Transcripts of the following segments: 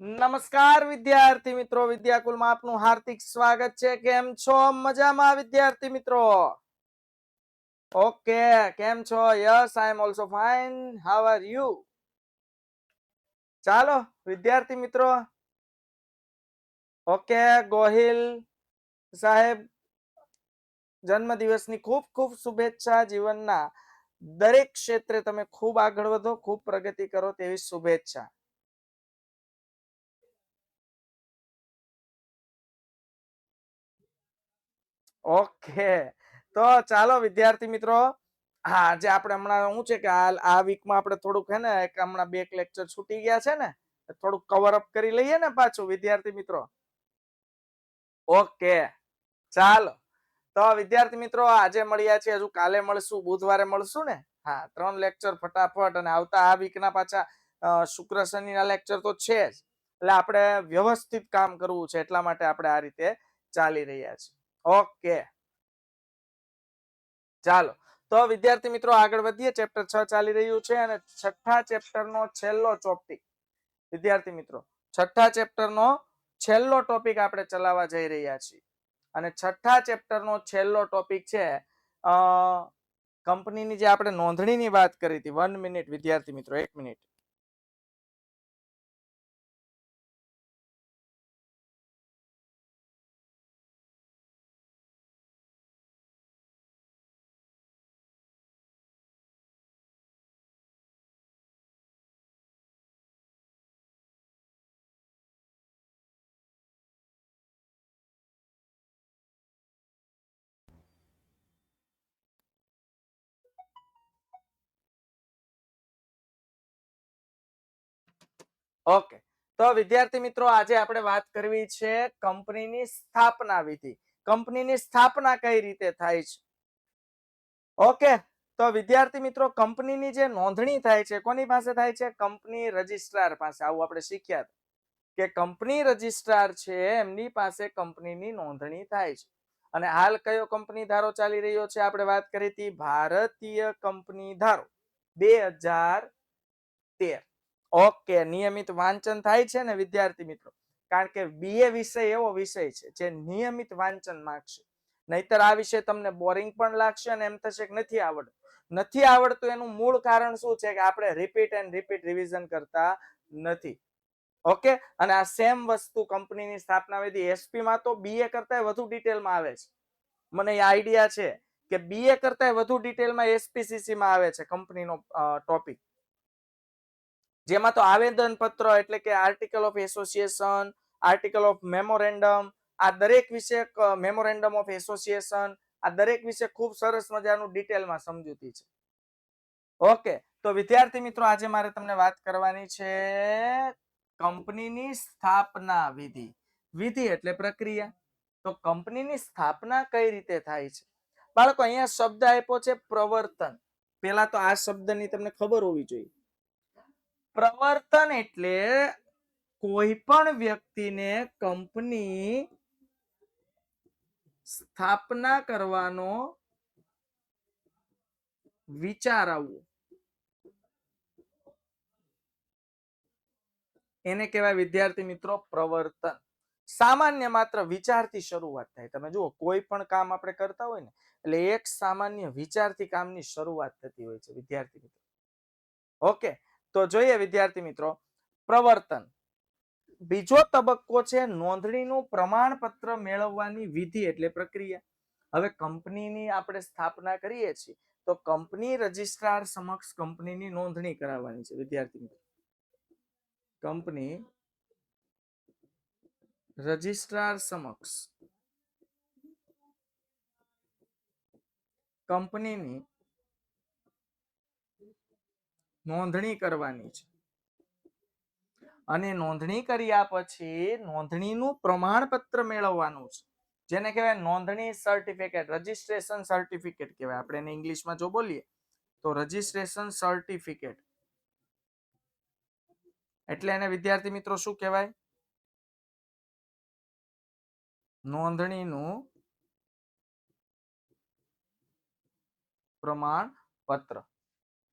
નમસ્કાર વિદ્યાર્થી મિત્રો, વિદ્યાકુલમાં આપનું હાર્દિક સ્વાગત છે. કેમ છો? મજામાં વિદ્યાર્થી મિત્રો? ઓકે, કેમ છો? Yes, I am also fine. How are you? ચાલો વિદ્યાર્થી મિત્રો, ઓકે, ગોહિલ સાહેબ, જન્મદિવસની ખૂબ ખૂબ શુભેચ્છા. જીવનના દરેક ક્ષેત્રે તમે ખૂબ આગળ વધો, ખૂબ પ્રગતિ કરો તેવી શુભેચ્છા. ઓકે, તો ચાલો વિદ્યાર્થી મિત્રો, હા, આજે આપણે હમણાં શું છે કે આ વીકમાં આપણે થોડુંક હે ને હમણાં બે લેક્ચર છૂટી ગયા છે ને, થોડુંક કવર અપ કરી લઈએ ને પાછું વિદ્યાર્થી મિત્રો. ઓકે, ચાલો તો વિદ્યાર્થી મિત્રો, આજે મળ્યા છે, હજુ કાલે મળશું, બુધવારે મળશું ને. હા, 3 લેક્ચર ફટાફટ, અને આવતા આ વીકના પાછા શુક્ર શનિના લેક્ચર તો છે જ. એટલે આપણે વ્યવસ્થિત કામ કરવું છે, એટલા માટે આપણે આ રીતે ચાલી રહ્યા છીએ. ઓકે, ચાલો તો વિદ્યાર્થી મિત્રો આગળ વધીએ. ચેપ્ટર 6 ચાલી રહ્યું છે અને છઠ્ઠા ચેપ્ટરનો છેલ્લો ટોપિક વિદ્યાર્થી મિત્રો, છઠ્ઠા ચેપ્ટરનો છેલ્લો ટોપિક આપણે ચલાવવા જઈ રહ્યા છીએ. અને છઠ્ઠા ચેપ્ટરનો છેલ્લો ટોપિક છે કંપનીની જે આપણે નોંધણીની વાત કરી હતી. 1 મિનિટ વિદ્યાર્થી મિત્રો, 1 મિનિટ. ઓકે, તો વિદ્યાર્થી મિત્રો, આજે આપણે વાત કરવી છે કંપનીની સ્થાપના વિધિ. કંપનીની સ્થાપના કઈ રીતે થાય છે? ઓકે, તો વિદ્યાર્થી મિત્રો, કંપનીની જે નોંધણી થાય છે કોની પાસે થાય છે? કંપની રજિસ્ટ્રાર પાસે. આવું આપણે શીખ્યા કે કંપની રજિસ્ટ્રાર છે એમની પાસે કંપનીની નોંધણી થાય છે. અને હાલ કયો કંપની ધારો ચાલી રહ્યો છે? આપણે વાત કરી હતી ભારતીય કંપની ધારો 2013. ઓકે, નિયમિત વાંચન થાય છે ને વિદ્યાર્થી મિત્રો? કારણ કે બીએ વિષય એવો વિષય છે જે નિયમિત વાંચન માંગશે. નહીતર આ વિષય તમને બોરિંગ પણ લાગશે અને એમ થશે કે નથી આવડતું. એનું મૂળ કારણ શું છે કે આપણે રિપીટ એન્ડ રિપીટ રિવિઝન કરતા નથી. ઓકે, અને આ સેમ વસ્તુ કંપનીની સ્થાપના વિધિ એસપી માં તો બીએ કરતા વધુ ડિટેલમાં આવે છે. મને આઈડિયા છે કે બીએ કરતા વધુ ડિટેલમાં એસપીસીસી માં આવે છે કંપનીનો ટોપિક. જેમાં તો આવેદન પત્ર એટલે કે article of association, article of memorandum, આ દરેક વિશે, મેમોરેન્ડમ ઓફ એસોસિએશન, આ દરેક વિશે ખૂબ સરસ મજાનું ડિટેલમાં સમજૂતી છે. ઓકે, તો વિદ્યાર્થી મિત્રો, આજે મારે તમને વાત કરવાની છે કંપનીની સ્થાપના વિધિ. વિધિ એટલે પ્રક્રિયા. તો કંપનીની સ્થાપના કઈ રીતે થાય છે? બાળકો, અહીંયા શબ્દ આપ્યો છે પ્રવર્તન. પેલા તો આ શબ્દની તમને ખબર હોવી જોઈએ. પ્રવર્તન એટલે કોઈ પણ વ્યક્તિને કંપની સ્થાપના કરવાનો વિચાર આવવો, એને કહેવાય વિદ્યાર્થી મિત્રો પ્રવર્તન. સામાન્ય માત્ર વિચારથી શરૂઆત થાય. તમે જુઓ, કોઈ પણ કામ આપણે કરતા હોય ને, એટલે એક સામાન્ય વિચારથી કામની શરૂઆત થતી હોય છે વિદ્યાર્થી મિત્રો. ઓકે, તો જોઈએ વિદ્યાર્થી મિત્રો, પ્રવર્તન. બીજો તબક્કો છે નોંધણીનું પ્રમાણપત્ર મેળવવાની વિધિ એટલે પ્રક્રિયા. હવે કંપનીની આપણે સ્થાપના કરીએ છીએ તો કંપની રજિસ્ટ્રાર સમક્ષ કંપનીની નોંધણી કરાવવાની છે વિદ્યાર્થી મિત્રો. કંપની રજિસ્ટ્રાર સમક્ષ કંપનીની નોંધણી કરવાની છે. અને નોંધણી કર્યા પછી નોંધણીનું પ્રમાણપત્ર મેળવવાનું છે, જેને કહેવાય નોંધણી સર્ટિફિકેટ, રજિસ્ટ્રેશન સર્ટિફિકેટ કહેવાય. આપણે એને ઇંગ્લિશમાં જો બોલીએ તો રજિસ્ટ્રેશન સર્ટિફિકેટ. એટલે એને વિદ્યાર્થી મિત્રો શું કહેવાય? નોંધણીનું પ્રમાણપત્ર.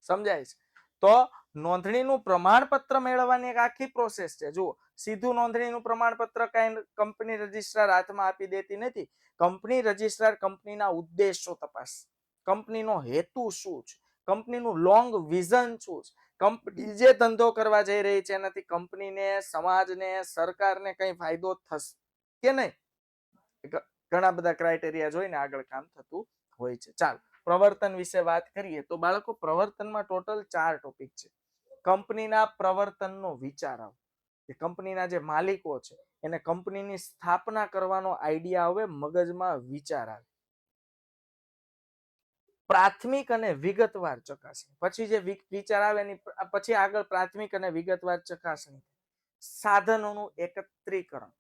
સમજાય છે? તો નોંધણીનું પ્રમાણપત્ર મેળવવાની એક આખી પ્રોસેસ છે. જુઓ, સીધું નોંધણીનું પ્રમાણપત્ર કઈ કંપની રજિસ્ટ્રાર હાથમાં આપી દેતી નથી. કંપની રજિસ્ટ્રાર કંપનીના ઉદ્દેશો તપાસ, કંપનીનો હેતુ શું છે, કંપનીનું લોંગ વિઝન શું છે, કંપની જે ધંધો કરવા જઈ રહી છે એનાથી કંપનીને, સમાજને, સરકારને કઈ ફાયદો થશે કે નહીં, ઘણા બધા ક્રાઇટેરિયા જોઈને આગળ કામ થતું હોય છે. ચાલો પ્રવર્તન વિશે વાત કરીએ તો બાળકો, પ્રવર્તનમાં ટોટલ 4 ટોપિક છે. કંપનીના પ્રવર્તનનો વિચાર આવે, કે કંપનીના જે માલિકો છે એને કંપનીની સ્થાપના કરવાનો આઈડિયા આવે, મગજમાં વિચાર આવે. પ્રાથમિક અને વિગતવાર ચકાસણી, પછી જે વિચાર આવે એની પછી આગળ પ્રાથમિક અને વિગતવાર ચકાસણી, સાધનોનું એકત્રીકરણ,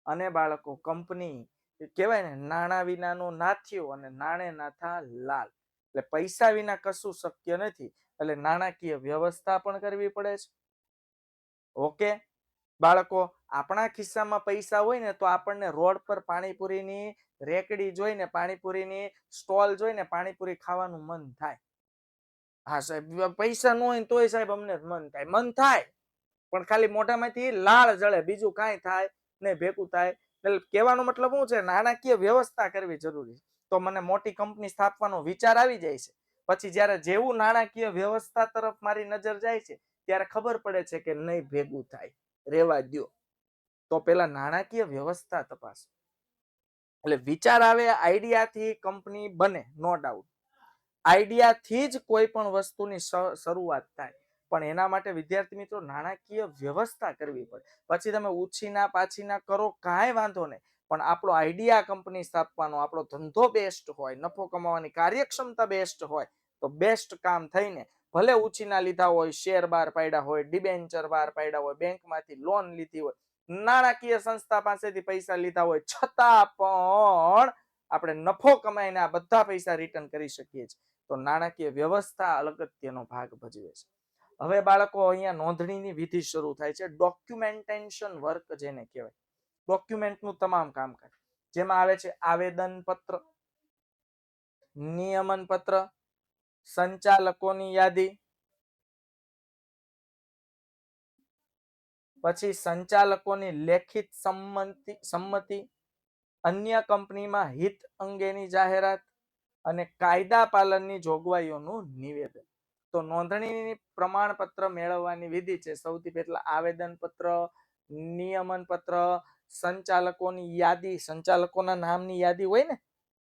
અને બાળકો કંપની કહેવાય ને, નાણાં વિનાનો નાથ્યો અને નાણે નાથા લાલ, એટલે પૈસા વિના કશું શક્ય નથી, એટલે નાણાકીય વ્યવસ્થા પણ કરવી પડે છે. ઓકે બાળકો, આપણા ખિસ્સામાં પૈસા હોય ને તો આપણને રોડ પર પાણીપુરીની રેકડી જોઈને, પાણીપુરીની સ્ટોલ જોઈને પાણીપુરી ખાવાનું મન થાય. હા સાહેબ, પૈસા ન હોય તોય સાહેબ અમને મન થાય, મન થાય, પણ ખાલી મોઢામાંથી લાળ જળે, બીજું કાંઈ થાય નહીં, ભેગું થાય. એટલે કહેવાનો મતલબ શું છે, નાણાકીય વ્યવસ્થા કરવી જરૂરી છે. તો મને મોટી કંપની સ્થાપવાનો વિચાર આવી જાય છે, પછી જ્યારે જેવું નાણાકીય વ્યવસ્થા તરફ મારી નજર જાય છે ત્યારે ખબર પડે છે કે નહીં ભેગું થાય, રેવા દ્યો. તો પેલા નાણાકીય વ્યવસ્થા તપાસ. એટલે વિચાર આવે, આઈડિયાથી કંપની બને, નો ડાઉટ. આઈડિયાથી જ કોઈ પણ વસ્તુની શરૂઆત થાય, પણ એના માટે વિદ્યાર્થી મિત્રો નાણાકીય વ્યવસ્થા કરવી પડે. પછી તમે ઉછીના પાછીના કરો, કાંઈ વાંધો નહીં, પણ આપણો આઈડિયા કંપની સ્થાપવાનો, આપણો ધંધો બેસ્ટ હોય, નફો કમાવાની કાર્યક્ષમતા બેસ્ટ હોય, તો બેસ્ટ કામ થઈને ભલે ઉછીના લીધા હોય, શેર બહાર પાડ્યા હોય, ડિબેન્ચર બહાર પાડ્યા હોય, બેંકમાંથી લોન લીધી હોય, નાણાકીય સંસ્થા પાસેથી પૈસા લીધા હોય, છતાં પણ આપણે નફો કમાઈને આ બધા પૈસા રિટર્ન કરી શકીએ છીએ. તો નાણાકીય વ્યવસ્થા અગત્યનો ભાગ ભજવે છે. હવે બાળકો, અહીંયા નોંધણીની વિધિ શરૂ થાય છે. ડોક્યુમેન્ટેશન વર્ક જેને કહેવાય, ડોક્યુમેન્ટનું તમામ કામકાજ, જેમાં આવે છે આવેદન પત્ર, નિયમન પત્ર, સંચાલકોની યાદી, પછી સંચાલકોની લેખિત સંમતિ, અન્ય કંપનીમાં હિત અંગેની જાહેરાત, અને કાયદા પાલનની જોગવાઈઓનું નિવેદન. તો નોંધણીની પ્રમાણપત્ર મેળવવાની વિધિ છે. સૌથી પહેલા આવેદન પત્ર, નિયમન પત્ર, સંચાલકોની યાદી, સંચાલકોના નામની યાદી હોય ને,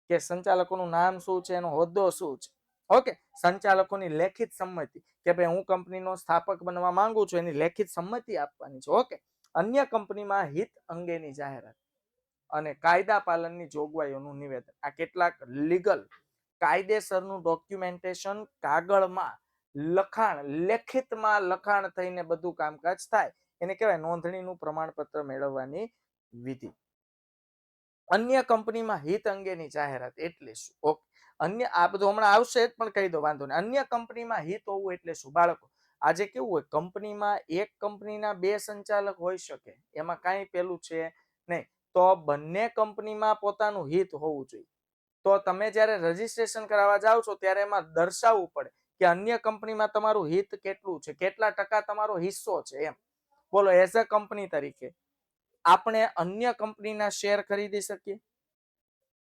કે સંચાલકોનું નામ શું છે, એનો હોદ્દો શું છે. ઓકે, સંચાલકોની લેખિત સંમતિ, કે ભાઈ હું કંપનીનો સ્થાપક બનવા માંગુ છું, એની લેખિત સંમતિ આપવાની છે. ઓકે, અન્ય કંપનીમાં હિત અંગેની જાહેરાત, અને કાયદા પાલનની જોગવાઈઓનું નિવેદન. આ કેટલાક લીગલ કાયદેસરનું ડોક્યુમેન્ટેશન, કાગળમાં લખાણ, લેખિતમાં લખાણ થઈને બધું કામકાજ થાય, એને કહેવાય નોંધણીનું પ્રમાણપત્ર મેળવવાની વિધિ. અન્ય કંપનીમાં હિત અંગેની જાહેરાત એટલે શું? ઓકે, અન્ય, આ બધું હમણાં આવશે પણ કહી દો, વાંધો નહીં. અન્ય કંપનીમાં હિત હોવું એટલે શું બાળકો? આજે કેવું હોય, કંપનીમાં એક કંપનીના 2 સંચાલક હોઈ શકે, એમાં કાંઈ પેલું છે નહીં. તો બંને કંપનીમાં પોતાનું હિત હોવું જોઈએ. તો તમે જ્યારે રજીસ્ટ્રેશન કરાવવા જાઓ છો ત્યારે એમાં દર્શાવવું પડે કે અન્ય કંપનીમાં તમારું હિત કેટલું છે, કેટલા ટકા તમારો હિસ્સો છે એમ. બોલો, એઝ અ કંપની તરીકે આપણે અન્ય કંપનીના શેર ખરીદી શકીએ?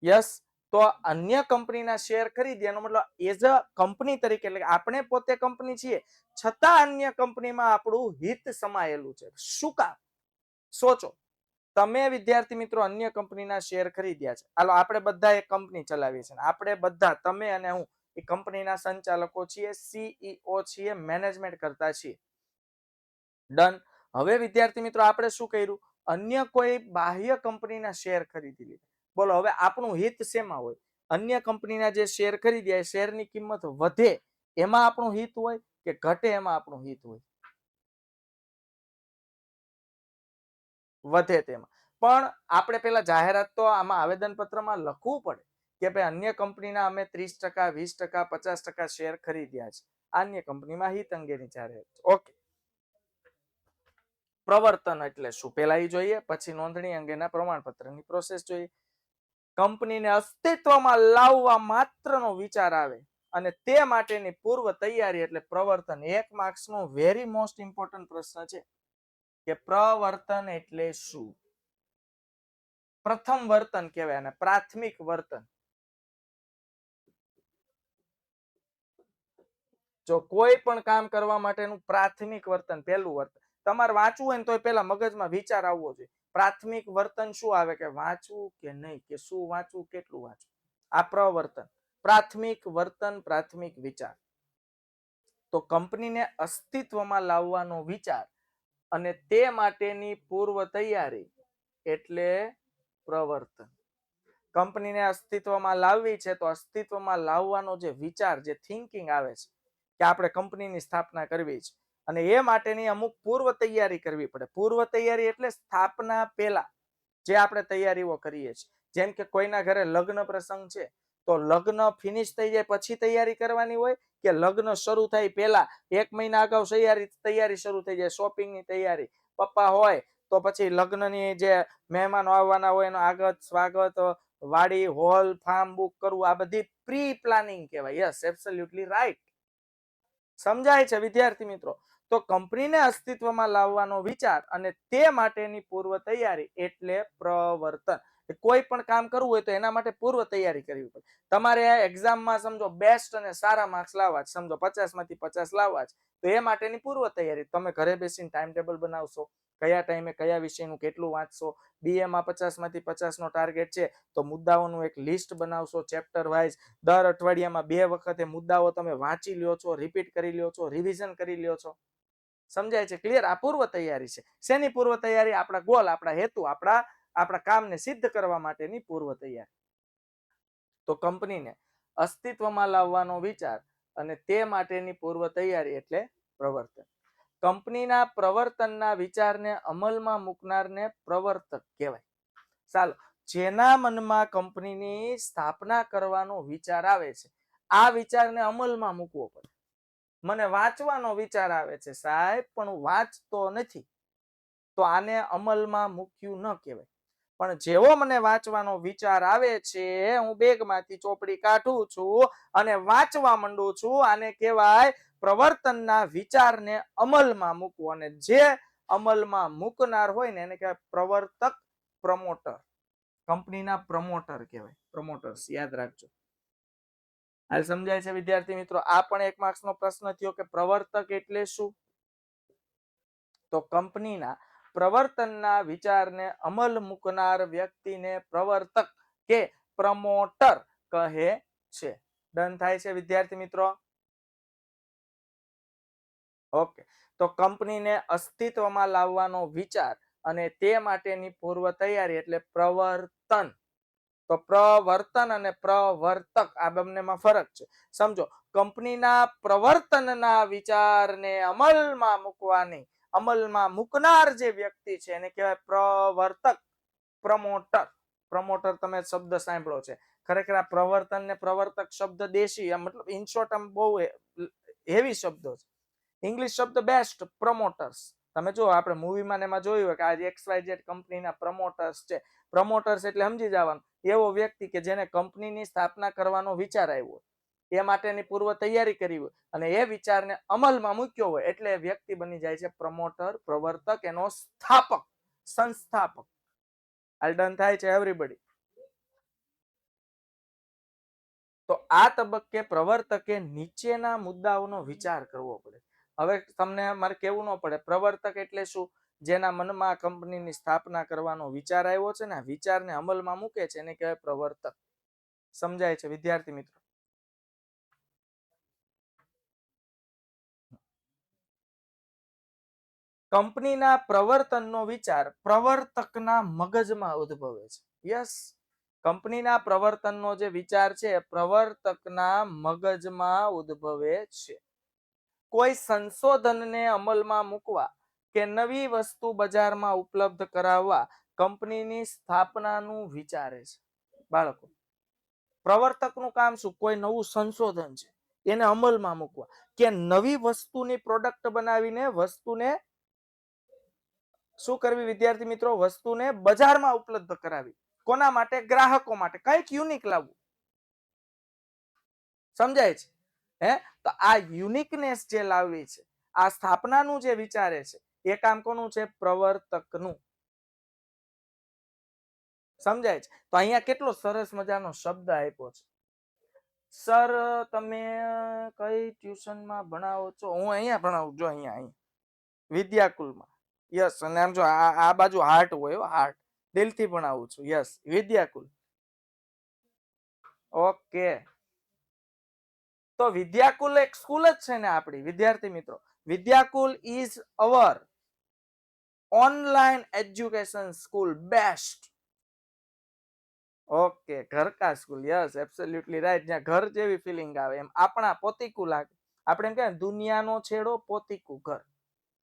યસ. તો અન્ય કંપનીના શેર ખરીદી, એનો મતલબ એઝ અ કંપની તરીકે, એટલે આપણે પોતે કંપની છીએ છતાં અન્ય કંપનીમાં આપણું હિત સમાયેલું છે. શું કામ? સોચો. તમે વિદ્યાર્થી મિત્રો અન્ય કંપનીના શેર ખરીદ્યા છે. હાલો, આપણે બધા એક કંપની ચલાવીએ છીએ, આપણે બધા, તમે અને હું, એ કંપનીના સંચાલકો છીએ, સીઈઓ છીએ, મેનેજમેન્ટ કરતા છીએ. ડન. હવે વિદ્યાર્થી મિત્રો આપણે શું કર્યું? અન્ય કોઈ બાહ્ય કંપનીના શેર ખરીદી લીધા. બોલો, હવે આપણું હિત શેમાં હોય? અન્ય કંપનીના જે શેર ખરીદ્યા, શેરની કિંમત વધે એમાં આપણું હિત હોય કે ઘટે એમાં આપણું હિત હોય? વધે તેમાં. પણ આપણે પેલા જાહેરાત તો આમાં આવેદન પત્રમાં લખવું પડે કે ભાઈ અન્ય કંપનીના અમે 30%, 20%, 50% શેર ખરીદ્યા છે. અન્ય કંપનીમાં હિત અંગેની જાહેરાત. ઓકે, પ્રવર્તન એટલે શું પેલા એ જોઈએ, પછી નોંધણી અંગેના પ્રમાણપત્રની પ્રોસેસ જોઈએ. કંપનીને અસ્તિત્વમાં લાવવા માત્રનો વિચાર આવે અને તે માટેની પૂર્વ તૈયારી એટલે પ્રવર્તન. 1 માર્ક્સનો વેરી મોસ્ટ ઇમ્પોર્ટન્ટ પ્રશ્ન છે કે પ્રવર્તન એટલે શું? પ્રથમ વર્તન કહેવાય અને પ્રાથમિક વર્તન. જો કોઈ પણ કામ કરવા માટેનું પ્રાથમિક વર્તન, પહેલું વર્તન તમારે વાંચવું હોય ને તો પહેલા મગજમાં વિચાર આવવો જોઈએ. પ્રાથમિક વર્તન શું આવે કે વાંચવું કે નહીં, કે શું વાંચવું, કેટલું વાંચવું. આ પ્રવર્તન. પ્રાથમિક વર્તન, પ્રાથમિક વિચાર. તો કંપનીને અસ્તિત્વમાં લાવવાનો વિચાર અને તે માટેની પૂર્વ તૈયારી એટલે પ્રવર્તન. કંપનીને અસ્તિત્વમાં લાવવી છે તો અસ્તિત્વમાં લાવવાનો જે વિચાર, જે થિંકિંગ આવે છે કે આપણે કંપનીની સ્થાપના કરવી છે અને એ માટેની અમુક પૂર્વ તૈયારી કરવી પડે. પૂર્વ તૈયારી એટલે સ્થાપના પહેલા જે આપણે તૈયારીઓ કરીએ છીએ. જેમ કે કોઈના ઘરે લગ્ન પ્રસંગ છે તો લગ્ન ફિનિશ થઈ જાય પછી તૈયારી કરવાની હોય કે લગ્ન શરૂ થાય પહેલા 1 મહિના અગાઉ તૈયારી શરૂ થઈ જાય, શોપિંગની તૈયારી. પપ્પા હોય તો પછી લગ્નની જે મહેમાનો આવવાના હોય એનો આગત સ્વાગત, વાડી, હોલ, ફાર્મ બુક કરવું, આ બધી પ્રી પ્લાનિંગ કહેવાય. Yes, absolutely right. સમજાય છે વિદ્યાર્થી મિત્રો? તો કંપનીને અસ્તિત્વમાં લાવવાનો વિચાર અને તે માટેની પૂર્વ તૈયારી એટલે પ્રવર્તન. કોઈ પણ કામ કરવું હોય તો એના માટે પૂર્વ તૈયારી કરવી પડે. તમારે આ એક્ઝામમાં સમજો બેસ્ટ અને સારા માર્ક્સ લાવવા છે, સમજો 50 માંથી 50 લાવવા છે, તો એ માટેની પૂર્વ તૈયારી તમે ઘરે બેસીને ટાઈમ ટેબલ બનાવશો, કયા ટાઈમે કયા વિષયનું કેટલું વાંચશો. બીએમાં 50 માંથી 50 નો ટાર્ગેટ છે તો મુદ્દાઓનું એક લિસ્ટ બનાવશો ચેપ્ટર વાઇઝ. દર અઠવાડિયામાં 2 વખતે મુદ્દાઓ તમે વાંચી લ્યો છો, રિપીટ કરી લ્યો છો, રિવિઝન કરી લ્યો છો. સમજાય છે? ક્લિયર? આ પૂર્વ તૈયારી છે. શેની પૂર્વ તૈયારી? આપણા ગોલ, આપણા હેતુ, આપણા કામને સિદ્ધ કરવા માટેની પૂર્વ તૈયારી. તો કંપનીને અસ્તિત્વમાં લાવવાનો વિચાર અને તે માટેની પૂર્વ તૈયારી એટલે પ્રવર્તન. કંપનીના પ્રવર્તનના વિચારને અમલમાં મૂકનારને પ્રવર્તક કહેવાય. ચાલો, જેના મનમાં કંપનીની સ્થાપના કરવાનો વિચાર આવે છે, આ વિચારને અમલમાં મૂકવો પડે. મને વાંચવાનો વિચાર આવે છે સાહેબ, પણ હું વાંચતો નથી, તો આને અમલમાં મૂક્યું ન કહેવાય. પણ જેવો મને વાંચવાનો વિચાર આવે છે, હું બેગમાંથી ચોપડી કાઢું છું અને વાંચવા માંડું છું, આને કહેવાય પ્રવર્તનના વિચારને અમલમાં મૂકવો. અને જે અમલમાં મૂકનાર હોય ને એને કહેવાય પ્રવર્તક, પ્રમોટર. કંપનીના પ્રમોટર કહેવાય, પ્રમોટર્સ. યાદ રાખજો. હાલ સમજાય છે વિદ્યાર્થી મિત્રો? આ પણ 1 માર્ક્સનો પ્રશ્ન થયો કે પ્રવર્તક એટલે શું? તો કંપનીના પ્રવર્તનના વિચારને અમલ મૂકનાર વ્યક્તિને પ્રવર્તક કે પ્રમોટર કહે છે. ડન થાય છે વિદ્યાર્થી મિત્રો? ઓકે. તો કંપનીને અસ્તિત્વમાં લાવવાનો વિચાર અને તે માટેની પૂર્વ તૈયારી એટલે પ્રવર્તન. તો પ્રવર્તન અને પ્રવર્તક આ બંનેમાં ફરક છે. સમજો, કંપનીના પ્રવર્તનના વિચારને અમલમાં મૂકવાની, અમલમાં મૂકનાર જે વ્યક્તિ છે એને કહેવાય પ્રવર્તક, પ્રમોટર. પ્રમોટર તમે શબ્દ સાંભળ્યો છે. ખરેખર આ પ્રવર્તન ને પ્રવર્તક શબ્દ દેશી, મતલબ ઇન શોર્ટ આમ બહુ હેવી શબ્દો છે. ઇંગ્લિશ શબ્દ બેસ્ટ, પ્રમોટર્સ. તમે જો આપણે મૂવીમાં એમાં જોયું કે આ XYZ કંપનીના પ્રમોટર્સ છે. પ્રમોટર્સ એટલે સમજી જવાનું એવો વ્યક્તિ કે જેને કંપનીની સ્થાપના કરવાનો વિચાર આવ્યો, એ માટેની પૂર્વ તૈયારી કરી હોય અને એ વિચારને અમલમાં મૂક્યો હોય, એટલે વ્યક્તિ બની જાય છે પ્રમોટર, પ્રવર્તક, એનો સ્થાપક, સંસ્થાપક. હાલ ડન થાય છે એવરીબડી? તો આ તબક્કે પ્રવર્તકે નીચેના મુદ્દાઓનો વિચાર કરવો પડે. હવે તમને મારે કેવું ન પડે, પ્રવર્તક એટલે શું? જેના મનમાં કંપનીની સ્થાપના કરવાનો વિચાર આવ્યો છે ને, વિચારને અમલમાં મૂકે છે, એને કહેવાય પ્રવર્તક. સમજાય છે વિદ્યાર્થી મિત્રો? કંપનીના પ્રવર્તનનો વિચાર પ્રવર્તકના મગજમાં ઉદ્ભવે છે. યસ, કંપનીના પ્રવર્તનનો જે વિચાર છે પ્રવર્તકના મગજમાં ઉદ્ભવે છે. કોઈ સંશોધનને અમલમાં મૂકવા કે નવી વસ્તુ બજારમાં ઉપલબ્ધ કરાવવા કંપનીની સ્થાપનાનું વિચારે છે. બાળકો, પ્રવર્તકનું કામ શું? કોઈ નવું સંશોધન છે એને અમલમાં મૂકવા કે નવી વસ્તુની પ્રોડક્ટ બનાવીને વસ્તુને શું કરવી વિદ્યાર્થી મિત્રો? વસ્તુને બજારમાં ઉપલબ્ધ કરાવી. કોના માટે? ગ્રાહકો માટે. કંઈક યુનિક લાવવું. સમજાય છે? હે તો આ યુનિકનેસ જે લાવવી છે, આ સ્થાપનાનું જે વિચારે છે, એ કામ કોનું છે? પ્રવર્તકનું. સમજાય છે? તો અહીંયા કેટલો સરસ મજાનો શબ્દ આપ્યો છે. સર તમે કઈ ટ્યુશનમાં ભણાવો છો? હું અહીંયા ભણાવું, જો અહીંયા વિદ્યાકુલમાં. યસ, અને આમ જો આ બાજુ હાર્ટ હોય, હાર્ટ, દિલથી ભણાવું છું. યસ, વિદ્યાકુલ. ઓકે, તો વિદ્યાકુલ એક સ્કૂલ જ છે ને આપણી, વિદ્યાર્થી મિત્રો. Vidyakul is our online education school best. Okay, ઘર કા સ્કૂલ. Yes, absolutely right. જ્યાં ઘર જેવી ફિલિંગ આવે, એમ આપણા પોતીકું લાગે. આપણે એમ કહેવાય દુનિયાનો છેડો પોતીકું ઘર.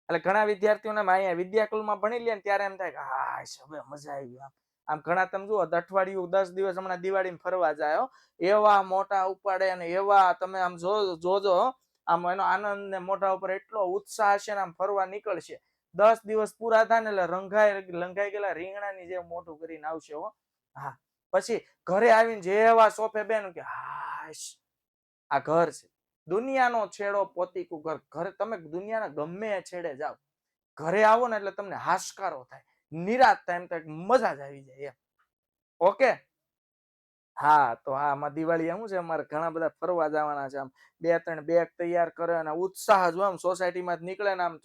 એટલે ઘણા વિદ્યાર્થીઓને અહીંયા વિદ્યાકુલમાં ભણી લે ને ત્યારે એમ થાય કે હા હવે મજા આવી. આમ ઘણા તમે જુઓ અઠવાડિયું 10 દિવસ હમણાં દિવાળીમાં ફરવા જાય, એવા મોટા ઉપાડે અને એવા તમે આમ જોજો આમ એનો આનંદ ને મોઢા ઉપર એટલો ઉત્સાહ હશે ને આમ ફરવા નીકળશે. 10 દિવસ પૂરા થાય ને એટલે લંઘાઈ ગયેલા રીંગણાની જેમ મોઢું કરીને આવશે. હા, પછી ઘરે આવીને જેવા સોફે બેન કે હાશ આ ઘર છે. દુનિયાનો છેડો પોતીકું ઘર. ઘરે તમે દુનિયાના ગમે છેડે જાઓ, ઘરે આવો ને એટલે તમને હાશકારો થાય, નિરાશ થાય, એમ થાય મજા જ આવી જાય. ઓકે, હા, તો આમાં દિવાળી શું છે, અમારે ઘણા બધા ફરવા જવાના છે. આમ 2-3 બેગ તૈયાર કરે અને ઉત્સાહ જો આમ સોસાયટીમાં જ નીકળે ને આમ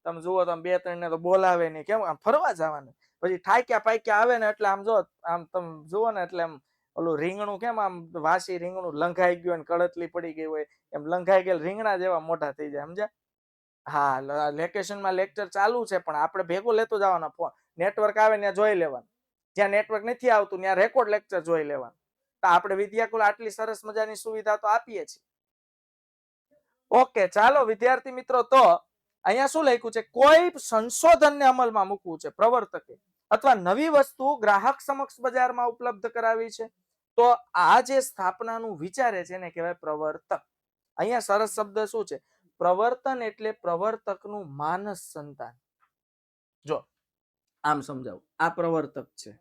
તમે જુઓ તો 2-3 ને તો બોલાવે નહીં, કેમ આમ ફરવા જવાનું. પછી થાક્યા પાક્યા આવે ને એટલે આમ જો આમ તમે જુઓ ને એટલે આમ ઓલું રીંગણું કેમ આમ વાસી રીંગણું લંઘાઈ ગયું અને કડતલી પડી ગઈ હોય, એમ લંઘાઈ ગયેલ રીંગણા જેવા મોટા થઈ જાય. સમજ્યા? હા, વેકેશનમાં લેક્ચર ચાલુ છે પણ આપણે ભેગો લેતો જવાનો ફોન. નેટવર્ક આવે ત્યાં જોઈ લેવાનું, જ્યાં નેટવર્ક નથી આવતું ત્યાં રેકોર્ડ લેક્ચર જોઈ લેવાનું. તો આપણે વિદ્યાકુલ આટલી સરસ મજાની સુવિધા તો આપીએ છીએ. ઓકે, ચાલો વિદ્યાર્થી મિત્રો, તો અહીંયા શું લખ્યું છે? કોઈ સંશોધનને અમલમાં મૂકવું છે પ્રવર્તકે, અથવા નવી વસ્તુ ગ્રાહક સમક્ષ બજારમાં ઉપલબ્ધ કરાવી છે, તો આ જે સ્થાપનાનું વિચારે છે એને કહેવાય પ્રવર્તક. અહીંયા સરસ શબ્દ શું છે? પ્રવર્તન એટલે પ્રવર્તકનું માનસ સંતાન. જો આમ સમજાવું, આ પ્રવર્તક છે.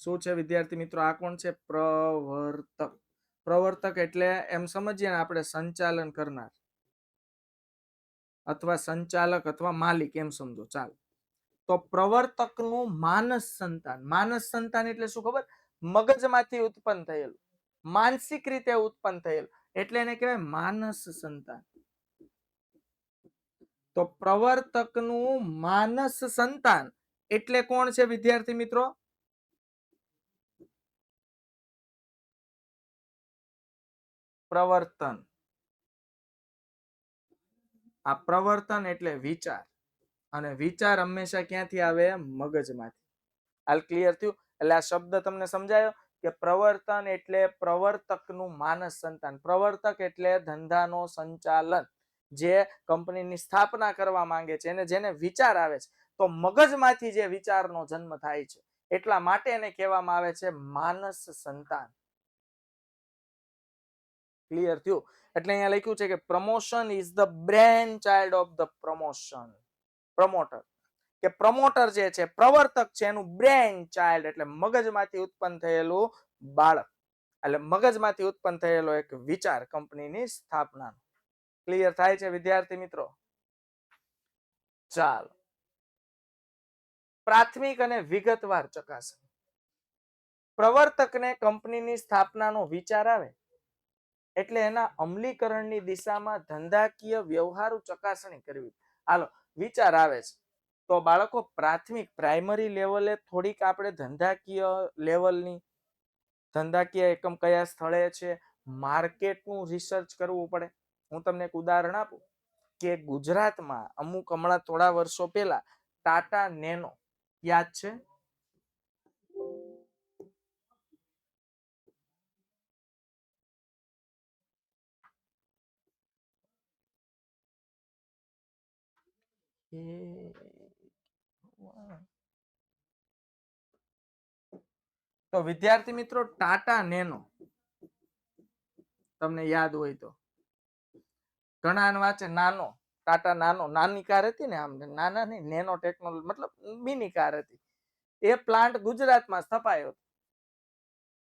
શું છે વિદ્યાર્થી મિત્રો? આ કોણ છે? પ્રવર્તક. પ્રવર્તક એટલે એમ સમજીએ ને આપણે સંચાલન કરનાર અથવા સંચાલક અથવા માલિક, એમ સમજો. ચાલો, તો પ્રવર્તકનું માનસ સંતાન. માનસ સંતાન એટલે શું ખબર? મગજમાંથી ઉત્પન્ન થયેલું, માનસિક રીતે ઉત્પન્ન થયેલું, એટલે એને કહેવાય માનસ સંતાન. તો પ્રવર્તકનું માનસ સંતાન એટલે કોણ છે વિદ્યાર્થી મિત્રો? પ્રવર્તન. આ પ્રવર્તન એટલે વિચાર, અને વિચાર હંમેશા ક્યાંથી આવે? મગજમાંથી. હાલ ક્લિયર થયું? એટલે આ શબ્દ તમને સમજાયો કે પ્રવર્તન એટલે પ્રવર્તકનું માનસ સંતાન. પ્રવર્તક એટલે ધંધાનો સંચાલન, જે કંપનીની સ્થાપના કરવા માંગે છે, એને જેને વિચાર આવે છે, તો મગજમાંથી જે વિચારનો જન્મ થાય છે, એટલા માટે એને કહેવામાં આવે છે માનસ સંતાન. ક્લિયર થયું? એટલે અહીંયા લખ્યું છે કે promotion is the brain child of the promotion. Promoter કે પ્રમોટર જે છે, પ્રવર્તક છે, એનું બ્રેન ચાઇલ્ડ એટલે મગજમાંથી ઉત્પન્ન થયેલું બાળક, એટલે મગજમાંથી ઉત્પન્ન થયેલો એક વિચાર કંપનીની સ્થાપના. ક્લિયર થાય છે વિદ્યાર્થી મિત્રો? ચાલો, પ્રાથમિક અને વિગતવાર ચકાસણી. પ્રવર્તકને કંપનીની સ્થાપનાનો વિચાર આવે એટલે એના અમલીકરણની દિશામાં ધંધાકીય વ્યવહારુ ચકાસણી કરવી. હાલો, વિચાર આવે છે તો બાળકો પ્રાથમિક પ્રાઇમરી લેવલે થોડીક આપણે ધંધાકીય લેવલની, ધંધાકીય એકમ કયા સ્થળે છે, માર્કેટનું રિસર્ચ કરવું પડે. હું તમને એક ઉદાહરણ આપું કે ગુજરાતમાં અમુક હમણાં થોડા વર્ષો પહેલા ટાટા નેનો, યાદ છે? તો વિદ્યાર્થી મિત્રો, ટાટા નેનો તમને યાદ હોય તો ઘણા વાંચે નાનો, ટાટા નાનો, નાની કાર હતી ને, આમ નાના નહીં, નેનો ટેકનોલોજી મતલબ મિની કાર હતી. એ પ્લાન્ટ ગુજરાતમાં સ્થપાયો.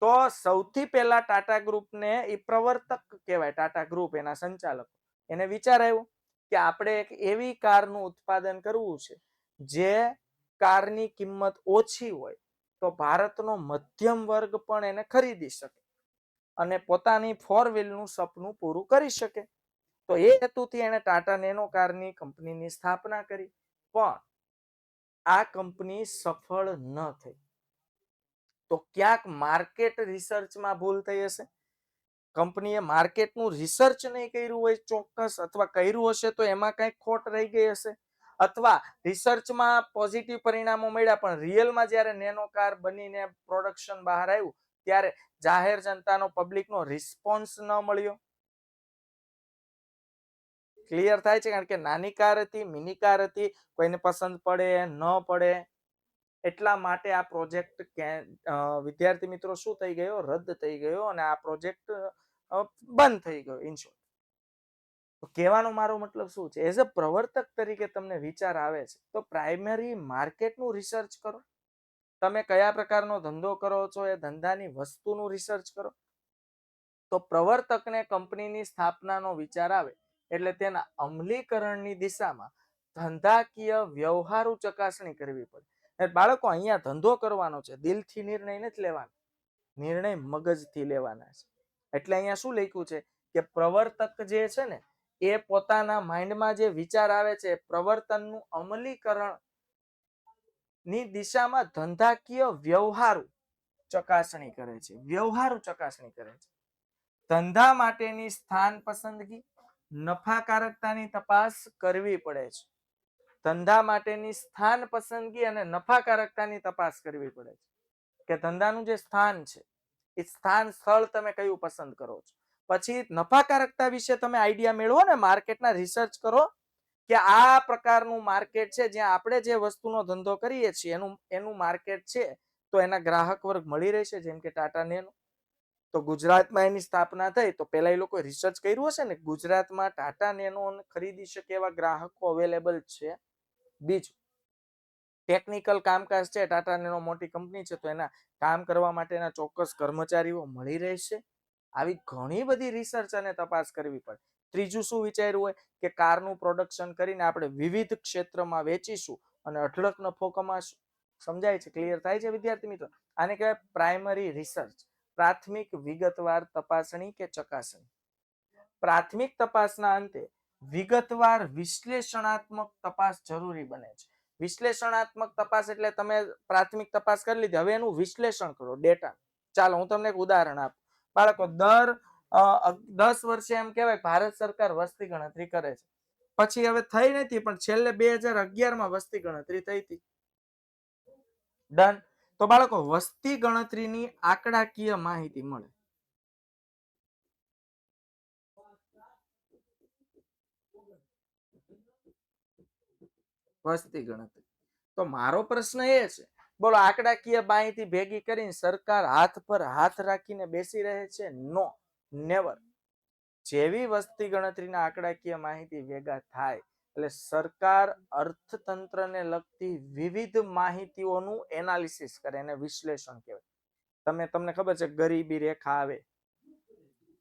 તો સૌથી પહેલા ટાટા ગ્રુપને એ પ્રવર્તક કહેવાય, ટાટા ગ્રુપ એના સંચાલક. એને વિચાર આવ્યો કે આપણે એક એવી કારનું ઉત્પાદન કરવું છે જે કારની કિંમત ઓછી હોય તો ભારતનો મધ્યમ વર્ગ પણ એને ખરીદી શકે અને પોતાની 4 વ્હીલનું સપનું પૂરું કરી શકે. તો એ હેતુથી એને ટાટા નેનો કારની કંપનીની સ્થાપના કરી, પણ આ કંપની સફળ ન થઈ. તો ક્યાંક માર્કેટ રિસર્ચમાં ભૂલ થઈ હશે. કંપનીએ માર્કેટનું રિસર્ચ નહીં કર્યું હોય ચોક્કસ, અથવા કર્યું હશે તો એમાં કંઈક ખોટ રહી ગઈ હશે, અથવા રિસર્ચમાં પોઝિટિવ પરિણામો મળ્યા પણ રિયલમાં જ્યારે નેનો કાર બનીને પ્રોડક્શન બહાર આવ્યું ત્યારે જાહેર જનતાનો, પબ્લિકનો રિસ્પોન્સ ન મળ્યો. ક્લિયર થાય છે? કારણ કે નાની કાર હતી, મિની કાર હતી, કોઈને પસંદ પડે ન પડે, એટલા માટે આ પ્રોજેક્ટ વિદ્યાર્થી મિત્રો શું થઈ ગયો? રદ થઈ ગયો અને આ પ્રોજેક્ટ બંધ થઈ ગયો. ઇન શોર્ટ, તો કહેવાનો મારો મતલબ શું છે? એઝ અ પ્રવર્તક તરીકે તમને વિચાર આવે છે તો પ્રાઇમરી માર્કેટનું રિસર્ચ કરો. તમે કયા પ્રકારનો ધંધો કરો છો એ ધંધાની વસ્તુનું રિસર્ચ કરો. તો પ્રવર્તકને કંપનીની સ્થાપનાનો વિચાર આવે એટલે તેના અમલીકરણની દિશામાં ધંધાકીય વ્યવહારુ ચકાસણી કરવી પડે. બાળકો, અહીંયા ધંધો કરવાનો છે, દિલથી નિર્ણય નથી લેવાનો, નિર્ણય મગજથી લેવાના છે. એટલે અહીંયા શું લખ્યું છે કે પ્રવર્તક જે છે ને એ પોતાના માઇન્ડમાં જે વિચાર આવે છે પ્રવર્તનનું અમલીકરણ ની દિશામાં ધંધાકીય વ્યવહારુ ચકાસણી કરે છે. વ્યવહારુ ચકાસણી કરે છે. ધંધા માટેની સ્થાન પસંદગી, નફાકારકતાની તપાસ કરવી પડે છે. ધંધા માટેની સ્થાન પસંદગી અને નફાકારકતાની તપાસ કરવી પડે છે કે ધંધાનું જે સ્થાન છે એ સ્થાન સ્થળ તમે કયું પસંદ કરો છો. પછી નફાકારકતા વિશે તમે આઈડિયા મેળવો ને, માર્કેટના રિસર્ચ કરો કે આ પ્રકારનું માર્કેટ છે જ્યાં આપણે જે વસ્તુનો ધંધો કરીએ છીએ એનું માર્કેટ છે, તો એના ગ્રાહક વર્ગ મળી રહેશે. જેમ કે ટાટા નેનો, તો ગુજરાતમાં એની સ્થાપના થઈ તો પહેલા એ લોકો રિસર્ચ કર્યું હશે ને ગુજરાતમાં ટાટા નેનો ખરીદી શકે એવા ગ્રાહકો અવેલેબલ છે. બીજું, ટેકનિકલ કામકાજ છે, ટાટા નેનો મોટી કંપની છે તો એના કામ કરવા માટેના ચોક્કસ કર્મચારીઓ મળી રહેશે. આવી ઘણી બધી રિસર્ચ અને તપાસ કરવી પડે. ત્રીજું શું વિચાર્યું હોય કે કારનું પ્રોડક્શન કરીને આપણે વિવિધ ક્ષેત્રમાં વેચીશું અને અઢળક નફો કમાશું. સમજાય છે? ક્લિયર થાય છે વિદ્યાર્થી મિત્રો? આને કહેવાય પ્રાઇમરી રિસર્ચ, પ્રાથમિક વિગતવાર તપાસણી કે ચકાસણી. પ્રાથમિક તપાસના અંતે વિગતવાર વિશ્લેષણાત્મક તપાસ જરૂરી બને છે. વિશ્લેષણાત્મક તપાસ એટલે તમે પ્રાથમિક તપાસ કરી લીધી, હવે એનું વિશ્લેષણ કરો ડેટા. ચાલો હું તમને એક ઉદાહરણ આપું. બાળકો, દર 10 વર્ષે એમ કહેવાય ભારત સરકાર વસ્તી ગણતરી કરે છે. પછી હવે થઈ નથી પણ છેલ્લે 2011માં વસ્તી ગણતરી થઈ હતી. ડન. તો બાળકો, વસ્તી ગણતરીની આંકડાકીય માહિતી મળે. વસ્તી ગણતરી. તો મારો પ્રશ્ન એ છે, બોલો, આંકડાકીય માહિતી ભેગી કરીને સરકાર હાથ પર હાથ રાખીને બેસી રહે છે? નો, નેવર. જેવી વસ્તી ગણતરીના આંકડાકીય માહિતી ભેગા થાય એટલે સરકાર અર્થતંત્રને લગતી વિવિધ માહિતીઓનું એનાલિસિસ કરે, એને વિશ્લેષણ કહેવાય. તમને ખબર છે ગરીબી રેખા આવે,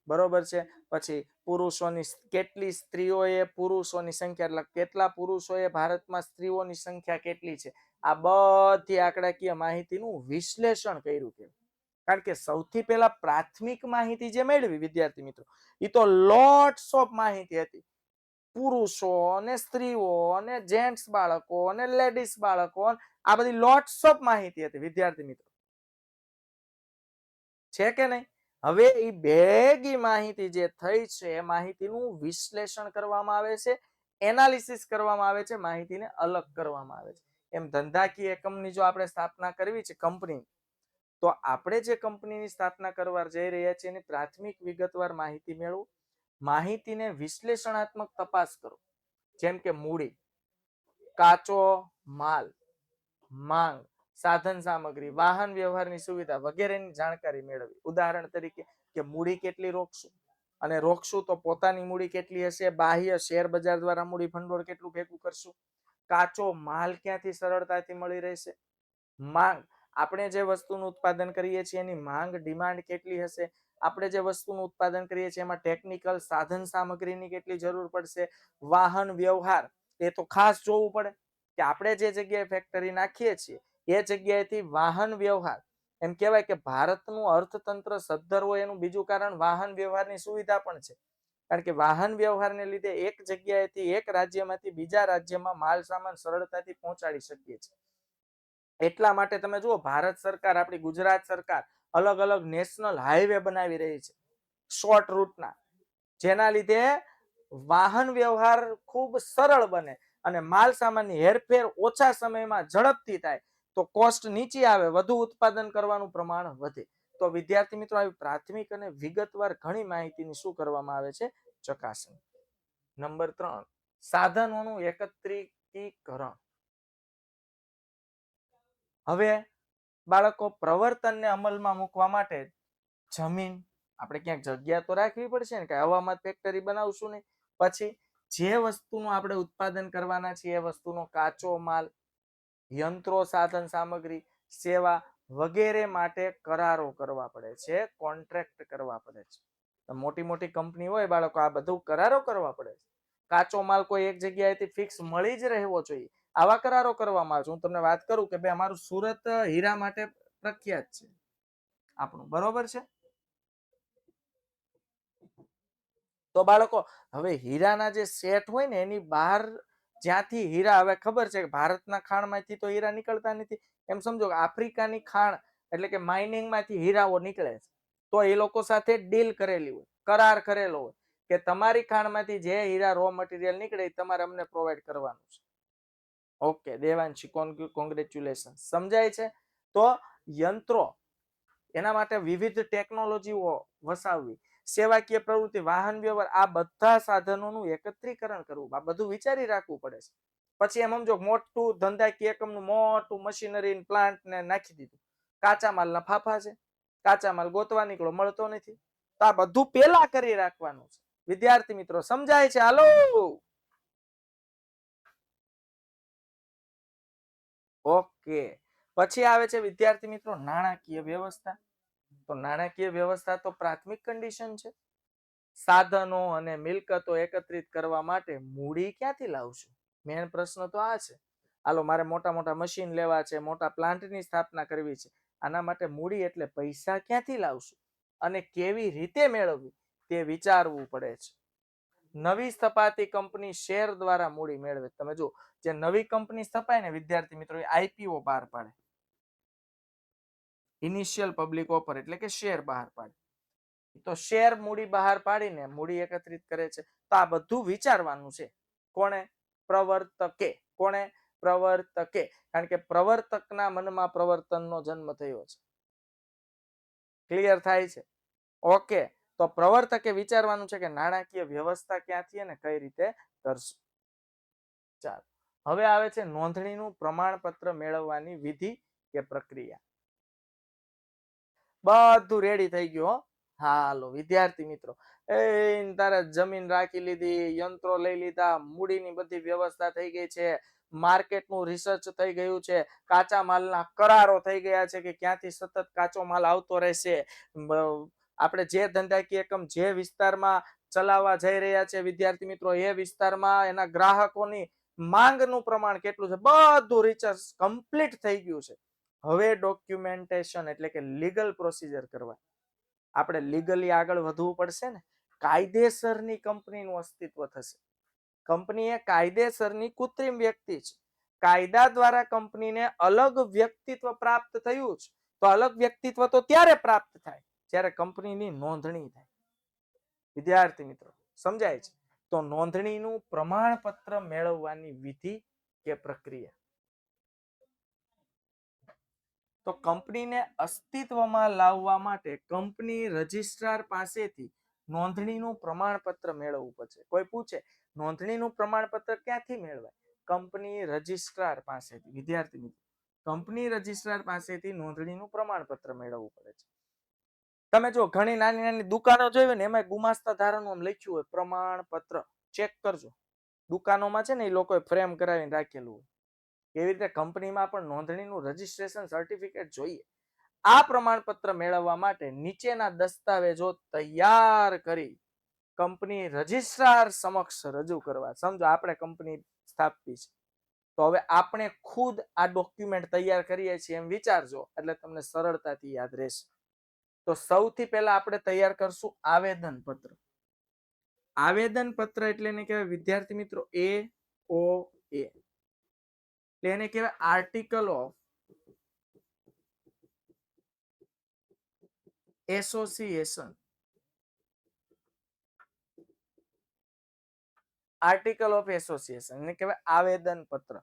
બરોબર છે, પછી પુરુષોની કેટલી સ્ત્રીઓએ પુરુષોની સંખ્યા, એટલે કેટલા પુરુષોએ ભારતમાં સ્ત્રીઓની સંખ્યા કેટલી છે, આ બધી આંકડાકીય માહિતીનું વિશ્લેષણ કર્યું છે. કારણ કે સૌથી પહેલા પ્રાથમિક માહિતી જે મેળવી વિદ્યાર્થી મિત્રો, એ તો લોટ્સ ઓફ માહિતી હતી. પુરુષો અને સ્ત્રીઓ અને જેન્ટ્સ બાળકો અને લેડીઝ બાળકો, આ બધી લોટ્સ ઓફ માહિતી હતી વિદ્યાર્થી મિત્રો. છે કે નહીં? હવે એ ભેગી માહિતી જે થઈ છે એ માહિતીનું વિશ્લેષણ કરવામાં આવે છે, એનાલિસિસ કરવામાં આવે છે, માહિતીને અલગ કરવામાં આવે છે. એમ ધંધાકીય એકમની જો આપણે સ્થાપના કરવી છે કંપની, તો આપણે જે કંપનીની સ્થાપના કરવા જઈ રહ્યા છીએ એની પ્રાથમિક વિગતવાર માહિતી મેળવો, માહિતીને વિશ્લેષણાત્મક તપાસ કરો. જેમ કે મૂડી, કાચો માલ, માંગ, સાધન સામગ્રી, વાહન વ્યવહારની સુવિધા વગેરેની જાણકારી મેળવી. ઉદાહરણ તરીકે કે મૂડી કેટલી રોકશું, અને રોકશું તો પોતાની મૂડી કેટલી હશે, બાહ્ય શેર બજાર દ્વારા મૂડી ભંડોળ કેટલું ભેગું કરશું, કાચો માલ ક્યાંથી સરળતાથી મળી રહેશે, માંગ, આપણે જે વસ્તુનું ઉત્પાદન કરીએ છીએ એની માંગ ડિમાન્ડ કેટલી હશે, આપણે જે વસ્તુનું ઉત્પાદન કરીએ છીએ એમાં ટેકનિકલ સાધન સામગ્રીની કેટલી જરૂર પડશે, વાહન વ્યવહાર એ તો ખાસ જોવું પડે કે આપણે જે જગ્યાએ ફેક્ટરી નાખીએ છીએ એ જગ્યાએથી વાહન વ્યવહાર, એમ કહેવાય કે ભારતનું અર્થતંત્ર સદ્ધર હોય એનું બીજું કારણ વાહન વ્યવહારની સુવિધા પણ છે. કારણ કે વાહન વ્યવહારને લીધે એક જગ્યાએથી એક રાજ્યમાંથી બીજા રાજ્યમાં માલ સામાન સરળતાથી પહોંચાડી શકીએ છીએ. એટલા માટે તમે જુઓ ભારત સરકાર, આપણી ગુજરાત સરકાર અલગ અલગ નેશનલ હાઈવે બનાવી રહી છે શોર્ટ રૂટના, જેના લીધે વાહન વ્યવહાર ખૂબ સરળ બને અને માલ સામાનની હેરફેર ઓછા સમયમાં ઝડપથી થાય, તો કોસ્ટ નીચી આવે, વધુ ઉત્પાદન કરવાનું પ્રમાણ વધે. તો વિદ્યાર્થી મિત્રો, આવી પ્રાથમિક અને વિગતવાર ઘણી માહિતીની શું કરવામાં આવે છે, ચકાસણી. નંબર 3, સાધનોનું એકત્રીકરણ. હવે બાળકો, પ્રવર્તનને અમલમાં મૂકવા માટે જમીન, આપણે ક્યાંક જગ્યા તો રાખવી પડશે ને, કે હવામાં ફેક્ટરી બનાવશું ને. પછી જે વસ્તુનું આપણે ઉત્પાદન કરવાના છીએ એ વસ્તુનો કાચો માલ, યંત્રો, સાધન સામગ્રી, સેવા વગેરે માટે કરારો કરવા પડે છે, કોન્ટ્રાક્ટ કરવા પડે છે. મોટી મોટી કંપની હોય બાળકો, આ બધું કરારો કરવા પડે છે. કાચો માલ કોઈ એક જગ્યાએથી ફિક્સ મળી જ રહેવો જોઈએ, આવા કરારો કરવામાં આવે છે. હું તમને વાત કરું કે ભાઈ અમારું સુરત હીરા માટે પ્રખ્યાત છે આપણું, બરોબર છે. તો બાળકો, હવે હીરાના જે સેટ હોય ને એની બહાર જ્યાંથી હીરા, હવે ખબર છે કે ભારતના ખાણમાંથી તો હીરા નીકળતા નથી, એમ સમજો કે આફ્રિકાની ખાણ એટલે કે માઇનિંગ માંથી હીરાઓ નીકળે છે, તો એ લોકો સાથે ડીલ કરેલી હોય, કરાર કરેલો હોય કે તમારી ખાણમાંથી જે હીરા રો મટીરિયલ નીકળે એ તમારે અમને પ્રોવાઈડ કરવાનું છે. Okay Devanshi, congratulation. સમજાય છે? તો યંત્રો, એના માટે વિવિધ ટેકનોલોજીઓ વસાવવી, સેવાકીય પ્રવૃત્તિ, વાહન વ્યવહાર, આ બધા સાધનોનું એકત્રીકરણ કરવું, આ બધું વિચારી રાખવું પડે છે. પછી એમ સમજો મોટું ધંધાકીય એકમનું મોટું મશીનરી પ્લાન્ટ ને નાખી દીધું, કાચા માલના ફાફા છે, કાચા માલ ગોતવા નીકળો, મળતો નથી, તો આ બધું પેલા કરી રાખવાનું છે. વિદ્યાર્થી મિત્રો, સમજાય છે? હાલો. ઓકે. પછી આવે છે વિદ્યાર્થી મિત્રો નાણાકીય વ્યવસ્થા. તો નાણાકીય વ્યવસ્થા તો પ્રાથમિક કન્ડિશન છે. સાધનો અને મિલકતો એકત્રિત કરવા માટે મૂડી ક્યાંથી લાવશું? મેન પ્રશ્ન તો આ છે. હાલો, મારે મોટા મોટા મશીન લેવા છે, મોટા પ્લાન્ટની સ્થાપના કરવી છે, આના માટે મૂડી એટલે પૈસા ક્યાંથી લાવશું અને કેવી રીતે મેળવવી તે વિચારવું પડે છે. નવી સ્થપાતી કંપની શેર દ્વારા મૂડી મેળવે. તમે જો, જે નવી કંપની સ્થપાય ને વિદ્યાર્થી મિત્રો, આઈપીઓ બહાર પાડે, ઇનિશિયલ પબ્લિક ઓફર, એટલે કે શેર બહાર પાડે. તો શેર મૂડી બહાર પાડીને મૂડી એકત્રિત કરે છે. તો આ બધું વિચારવાનું છે. કોણે? પ્રવર્તકે. કોણે? પ્રવર્તકે. કારણ કે પ્રવર્તકના મનમાં પ્રવર્તનનો જન્મ થયો છે. ક્લિયર થાય છે? ઓકે. તો પ્રવર્તકે વિચારવાનું છે કે નાણાકીય વ્યવસ્થા ક્યાંથી અને કઈ રીતે કરશું. ચાલો, હવે આવે છે નોંધણીનું પ્રમાણપત્ર મેળવવાની વિધિ કે પ્રક્રિયા. બધું રેડી થઈ ગયું. હાલો વિદ્યાર્થી મિત્રો, તારે જમીન રાખી લીધી, યંત્રો લઈ લીધા, મૂડીની બધી વ્યવસ્થા થઈ ગઈ છે, માર્કેટનું રિસર્ચ થઈ ગયું છે, કાચા માલના કરારો થઈ ગયા છે કે ક્યાંથી સતત કાચો માલ આવતો રહેશે, આપણે જે ધંધાકીય એકમ જે વિસ્તારમાં ચલાવવા જઈ રહ્યા છે વિદ્યાર્થી મિત્રો, એ વિસ્તારમાં એના ગ્રાહકોની માંગનું પ્રમાણ કેટલું છે, બધું રિસર્ચ કમ્પ્લીટ થઈ ગયું છે. હવે ડોક્યુમેન્ટેશન એટલે કે લીગલ પ્રોસિજર કરવા. આપણે લીગલી આગળ વધવું પડશે ને. કાયદેસરની કંપનીનું અસ્તિત્વ થશે. કંપની એ કાયદેસરની કૃત્રિમ વ્યક્તિ છે. કાયદા દ્વારા કંપનીને અલગ વ્યક્તિત્વ પ્રાપ્ત થયું છે. તો અલગ વ્યક્તિત્વ તો ત્યારે પ્રાપ્ત થાય જ્યારે કંપનીની નોંધણી થાય. વિદ્યાર્થી મિત્રો, સમજાય છે? તો નોંધણીનું પ્રમાણપત્ર મેળવવાની વિધિ કે પ્રક્રિયા. તો કંપનીને અસ્તિત્વમાં લાવવા માટે કંપની રજિસ્ટ્રાર પાસેથી નોંધણીનું પ્રમાણપત્ર મેળવવું પડશે. કોઈ પૂછે નોંધણીનું પ્રમાણપત્ર ક્યાંથી મેળવાય? કંપની રજિસ્ટ્રાર પાસેથી. વિદ્યાર્થી મિત્રો, કંપની રજિસ્ટ્રાર પાસેથી નોંધણીનું પ્રમાણપત્ર મેળવવું પડે છે. તમે જો ઘણી નાની નાની દુકાનો જોઈ ને એમાં ગુમાસ્તા ધારાનું લખ્યું હોય પ્રમાણપત્ર, ચેક કરજો. દુકાનોમાં છે ને એ લોકોએ ફ્રેમ કરાવીને રાખેલું હોય, કેવી રીતે કંપનીમાં પણ નોંધણીનું રજીસ્ટ્રેશન સર્ટિફિકેટ જોઈએ. આ પ્રમાણપત્ર મેળવવા માટે નીચેના દસ્તાવેજો તૈયાર કરી કંપની રજિસ્ટ્રાર સમક્ષ રજૂ કરવા. સમજો આપણે કંપની સ્થાપવી છે, તો હવે આપણે ખુદ આ ડોક્યુમેન્ટ તૈયાર કરીએ છીએ એમ વિચારજો, એટલે તમને સરળતાથી યાદ રહેશે. તો સૌથી પહેલા આપણે તૈયાર કરશું આવેદન પત્ર. આવેદન પત્ર એટલે એને કહેવાય વિદ્યાર્થી મિત્રો AOA. એટલે એને કહેવાય article of association. Article of association એને કહેવાય આવેદન પત્ર.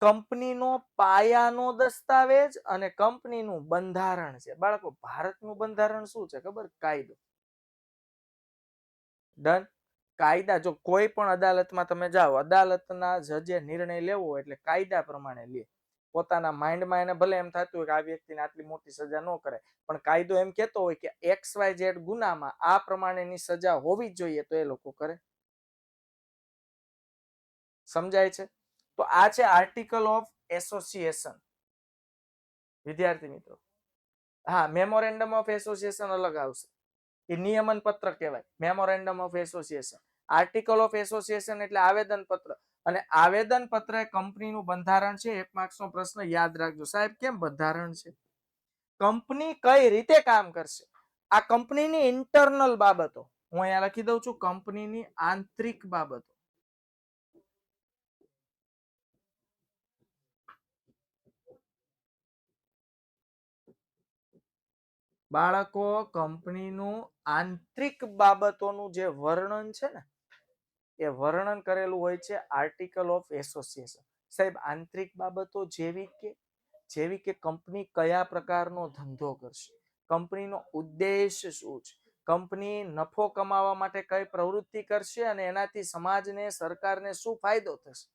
કંપનીનો પાયાનો દસ્તાવેજ અને કંપનીનું બંધારણ છે. બાળકો, ભારતનું બંધારણ શું છે ખબર? કાયદો. ડન. કાયદા, જો કોઈ પણ અદાલતમાં તમે જાઓ, અદાલતના જજે નિર્ણય લેવો હોય એટલે કાયદા પ્રમાણે લે. પોતાના માઇન્ડમાં એને ભલે એમ થતું હોય કે આ વ્યક્તિને આટલી મોટી સજા ન કરે, પણ કાયદો એમ કહેતો હોય કે XYZ ગુનામાં આ પ્રમાણેની સજા હોવી જોઈએ, તો એ લોકો કરે. સમજાય છે? તો આ છે આર્ટિકલ ઓફ એસોસિએશન. વિદ્યાર્થી મિત્રો, હા, મેમોરેન્ડમ ઓફ એસોસિએશન અલગ આવશે. એ નિયમન પત્ર કહેવાય, memorandum of association. Article of association એટલે આવેદન પત્ર. અને આવેદન પત્ર એ કંપનીનું બંધારણ છે. 1 માર્ક્સનો પ્રશ્ન યાદ રાખજો. સાહેબ, કેમ બંધારણ છે? કંપની કઈ રીતે કામ કરશે, આ કંપનીની ઇન્ટરનલ બાબતો. હું અહીંયા લખી દઉં છું, કંપનીની આંતરિક બાબતો. બાળકો, કંપનીનું આંતરિક બાબતોનું જે વર્ણન છે ને, એ વર્ણન કરેલું હોય છે આર્ટિકલ ઓફ એસોસિએશન. સાહેબ, આંતરિક બાબતો જેવી કે કંપની કયા પ્રકારનો ધંધો કરશે, કંપનીનો ઉદ્દેશ શું છે, કંપની નફો કમાવા માટે કઈ પ્રવૃત્તિ કરશે અને એનાથી સમાજને, સરકારને શું ફાયદો થશે.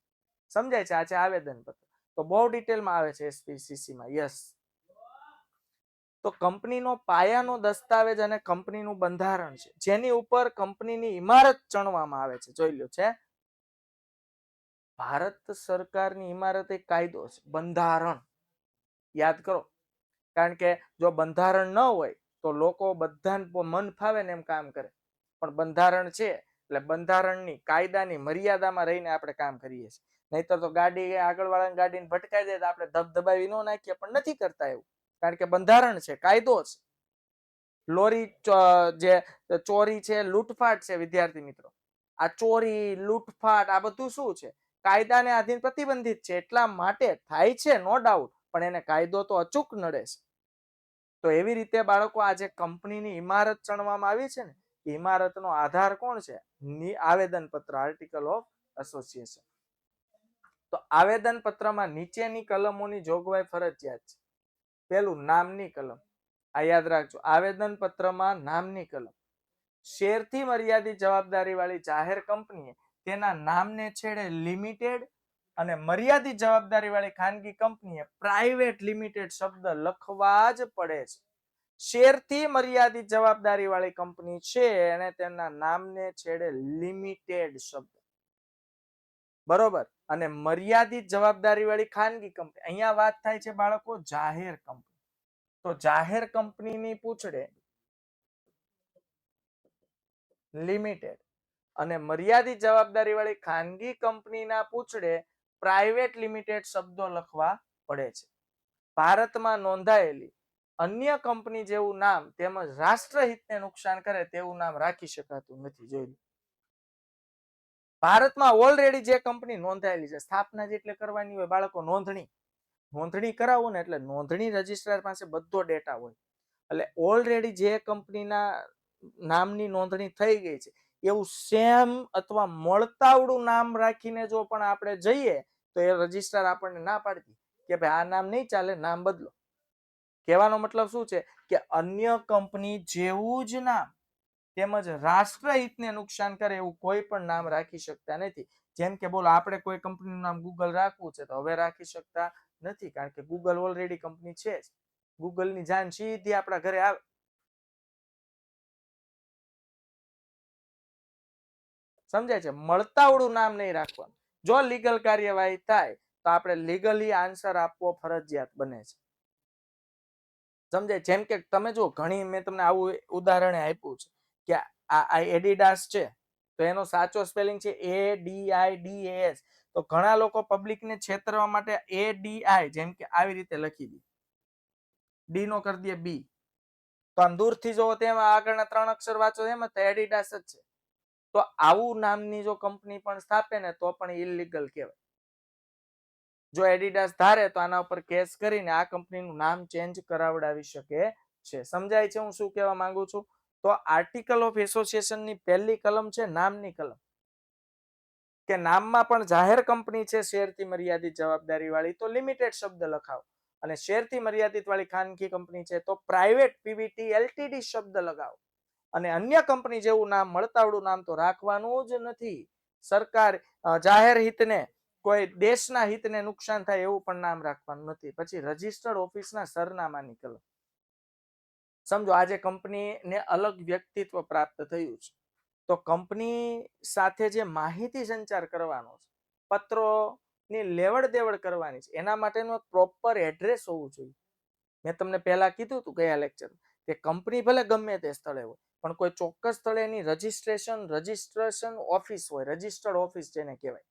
સમજાય છે? આ છે આવેદન પત્ર. તો બહુ ડિટેલમાં આવે છે SPCC માં. યસ. તો કંપનીનો પાયાનો દસ્તાવેજ અને કંપનીનું બંધારણ છે, જેની ઉપર કંપનીની ઇમારત ચણવામાં આવે છે. જોઈ લો, છે ભારત સરકારની ઇમારત એક કાયદો છે, બંધારણ. યાદ કરો, કારણ કે જો બંધારણ ન હોય તો લોકો બધા મન ફાવે ને એમ કામ કરે, પણ બંધારણ છે એટલે બંધારણની, કાયદાની મર્યાદામાં રહીને આપણે કામ કરીએ છીએ. નહીતર તો ગાડી, આગળ વાળાની ગાડીને ભટકાઈ જાય તો આપણે ધબધબાવી ન નાખીએ, પણ નથી કરતા એવું, કારણ કે બંધારણ છે, કાયદો છે. લોરી જે ચોરી છે, લૂંટફાટ છે. વિદ્યાર્થી મિત્રો, આ ચોરી, લૂંટફાટ, આ બધું શું છે? કાયદાને આધીન પ્રતિબંધિત છે. એટલા માટે થાય છે, નો ડાઉટ, પણ એને કાયદો તો અચૂક નડે છે. તો એવી રીતે બાળકો, આ જે કંપનીની ઇમારત ચણવામાં આવી છે ને, ઇમારતનો આધાર કોણ છે? આવેદન પત્ર, આર્ટિકલ ઓફ એસોસિએશન. તો આવેદન પત્રમાં નીચેની કલમોની જોગવાઈ ફરજિયાત છે. પેલું, નામની કલમ. આ યાદ રાખજો, આવેદન પત્રમાં નામની કલમ. શેરથી મર્યાદિત જવાબદારી વાળી જાહેર કંપનીએ તેના નામને છેડે લિમિટેડ અને મર્યાદિત જવાબદારી વાળી ખાનગી કંપનીએ પ્રાઇવેટ લિમિટેડ શબ્દ લખવા જ પડે છે. શેરથી મર્યાદિત જવાબદારી વાળી કંપની છે અને તેના નામને છેડે લિમિટેડ શબ્દ, બરોબર. અને મર્યાદિત જવાબદારી વાળી ખાનગી કંપની, અહીંયા વાત થાય છે બાળકો જાહેર કંપની. તો જાહેર કંપનીની પૂછડે લિમિટેડ અને મર્યાદિત જવાબદારી વાળી ખાનગી કંપનીના પૂછડે પ્રાઇવેટ લિમિટેડ શબ્દો લખવા પડે છે. ભારતમાં નોંધાયેલી અન્ય કંપની જેવું નામ તેમજ રાષ્ટ્રહિતને નુકસાન કરે તેવું નામ રાખી શકાતું નથી. જોઈ, ભારતમાં ઓલરેડી જે કંપની નોંધાયેલી છે, સ્થાપના જેટલે કરવાની હોય બાળકો, નોંધણી કરાવો ને એટલે નોંધણી રજિસ્ટ્રાર પાસે બધો ડેટા હોય. એટલે ઓલરેડી જે કંપનીના નામની નોંધણી થઈ ગઈ છે એવું સેમ અથવા મળતાવડું નામ રાખીને જો પણ આપણે જઈએ તો એ રજિસ્ટ્રાર આપણને ના પાડતી કે ભાઈ આ નામ નહીં ચાલે, નામ બદલો. કહેવાનો મતલબ શું છે કે અન્ય કંપની જેવું જ નામ તેમજ રાષ્ટ્રહિતને નુકસાન કરે એવું કોઈ પણ નામ રાખી શકતા નથી. જેમ કે બોલો, આપણે કોઈ કંપનીનું નામ ગૂગલ રાખવું છે તો હવે રાખી શકતા નથી, કારણ કે ગૂગલ ઓલરેડી કંપની છે જ. ગૂગલની જાણ સીધી આપણા ઘરે આવે. સમજાય છે? મળતાવડું નામ નહીં રાખવાનું. જો લીગલ કાર્યવાહી થાય તો આપણે લીગલી આન્સર આપવો ફરજિયાત બને છે. સમજાય? જેમ કે તમે જો ઘણી મેં તમને આવું ઉદાહરણ આપ્યું છે કે આ એડિડાસ છે તો એનો સાચો સ્પેલિંગ છે ADIDAS. તો ઘણા લોકો પબ્લિકને છેતરવા માટે ADI જેમ કે આવી રીતે લખી દે, ડી નો કરી દે બી, તો આમ દૂરથી જોવો તેમાં આગળના 3 અક્ષર વાંચો એમ તો એડિડાસ જ છે. તો આવું નામની જો કંપની પણ સ્થાપે ને તો પણ ઇલીગલ કહેવાય. જો એડિડાસ ધારે તો આના ઉપર કેસ કરીને આ કંપનીનું નામ ચેન્જ કરાવડાવી શકે છે. સમજાય છે હું શું કહેવા માંગુ છું? તો આર્ટિકલ ઓફ એસોસિએશનની પહેલી કલમ છે નામની કલમ, કે નામમાં પણ જાહેર કંપની છે શેરથી મર્યાદિત જવાબદારી વાળી તો લિમિટેડ શબ્દ લખાવો, અને શેરથી મર્યાદિત વાળી ખાનગી કંપની છે તો પ્રાઇવેટ પીવીટી એલટીડી શબ્દ લગાવો. અને અન્ય કંપની જેવું નામ મળતાવડું નામ તો રાખવાનું જ નથી. સરકાર જાહેર હિતને કોઈ દેશના હિતને નુકસાન થાય એવું પણ નામ રાખવાનું નથી. પછી રજિસ્ટર્ડ ઓફિસના સરનામાની કલમ. સમજો આજે કંપનીને અલગ વ્યક્તિત્વ પ્રાપ્ત થયું છે તો કંપની સાથે જે માહિતી સંચાર કરવાનો છે, પત્રોની લેવડ દેવડ કરવાની છે, એના માટેનું પ્રોપર એડ્રેસ હોવું જોઈએ. મેં તમને પહેલા કીધું હતું ગયા લેક્ચર કે કંપની ભલે ગમે તે સ્થળે હોય પણ કોઈ ચોક્કસ સ્થળે એની રજિસ્ટ્રેશન ઓફિસ હોય, રજિસ્ટર્ડ ઓફિસ જેને કહેવાય.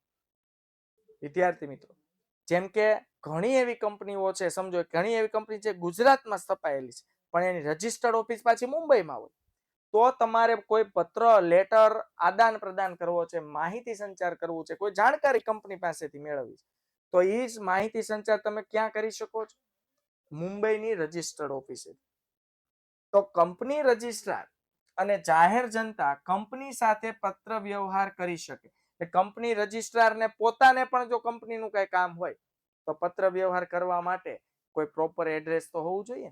વિદ્યાર્થી મિત્રો, જેમ કે ઘણી એવી કંપનીઓ છે, સમજો ઘણી એવી કંપની છે ગુજરાતમાં સ્થપાયેલી છે પણ એની રજિસ્ટર્ડ ઓફિસ પાછી મુંબઈમાં હોય, તો તમારે કોઈ પત્ર લેટર આદાન પ્રદાન કરવો છે, માહિતી સંચાર કરવું છે, કોઈ જાણકારી કંપની પાસેથી મેળવવી છે, તો એ જ માહિતી સંચાર તમે ક્યાં કરી શકો છો? મુંબઈની રજિસ્ટર્ડ ઓફિસે. તો કંપની રજિસ્ટ્રાર અને જાહેર જનતા કંપની સાથે પત્ર વ્યવહાર કરી શકે. કંપની રજિસ્ટ્રારને પોતાને પણ જો કંપનીનું કઈ કામ હોય તો પત્ર વ્યવહાર કરવા માટે કોઈ પ્રોપર એડ્રેસ તો હોવું જોઈએ.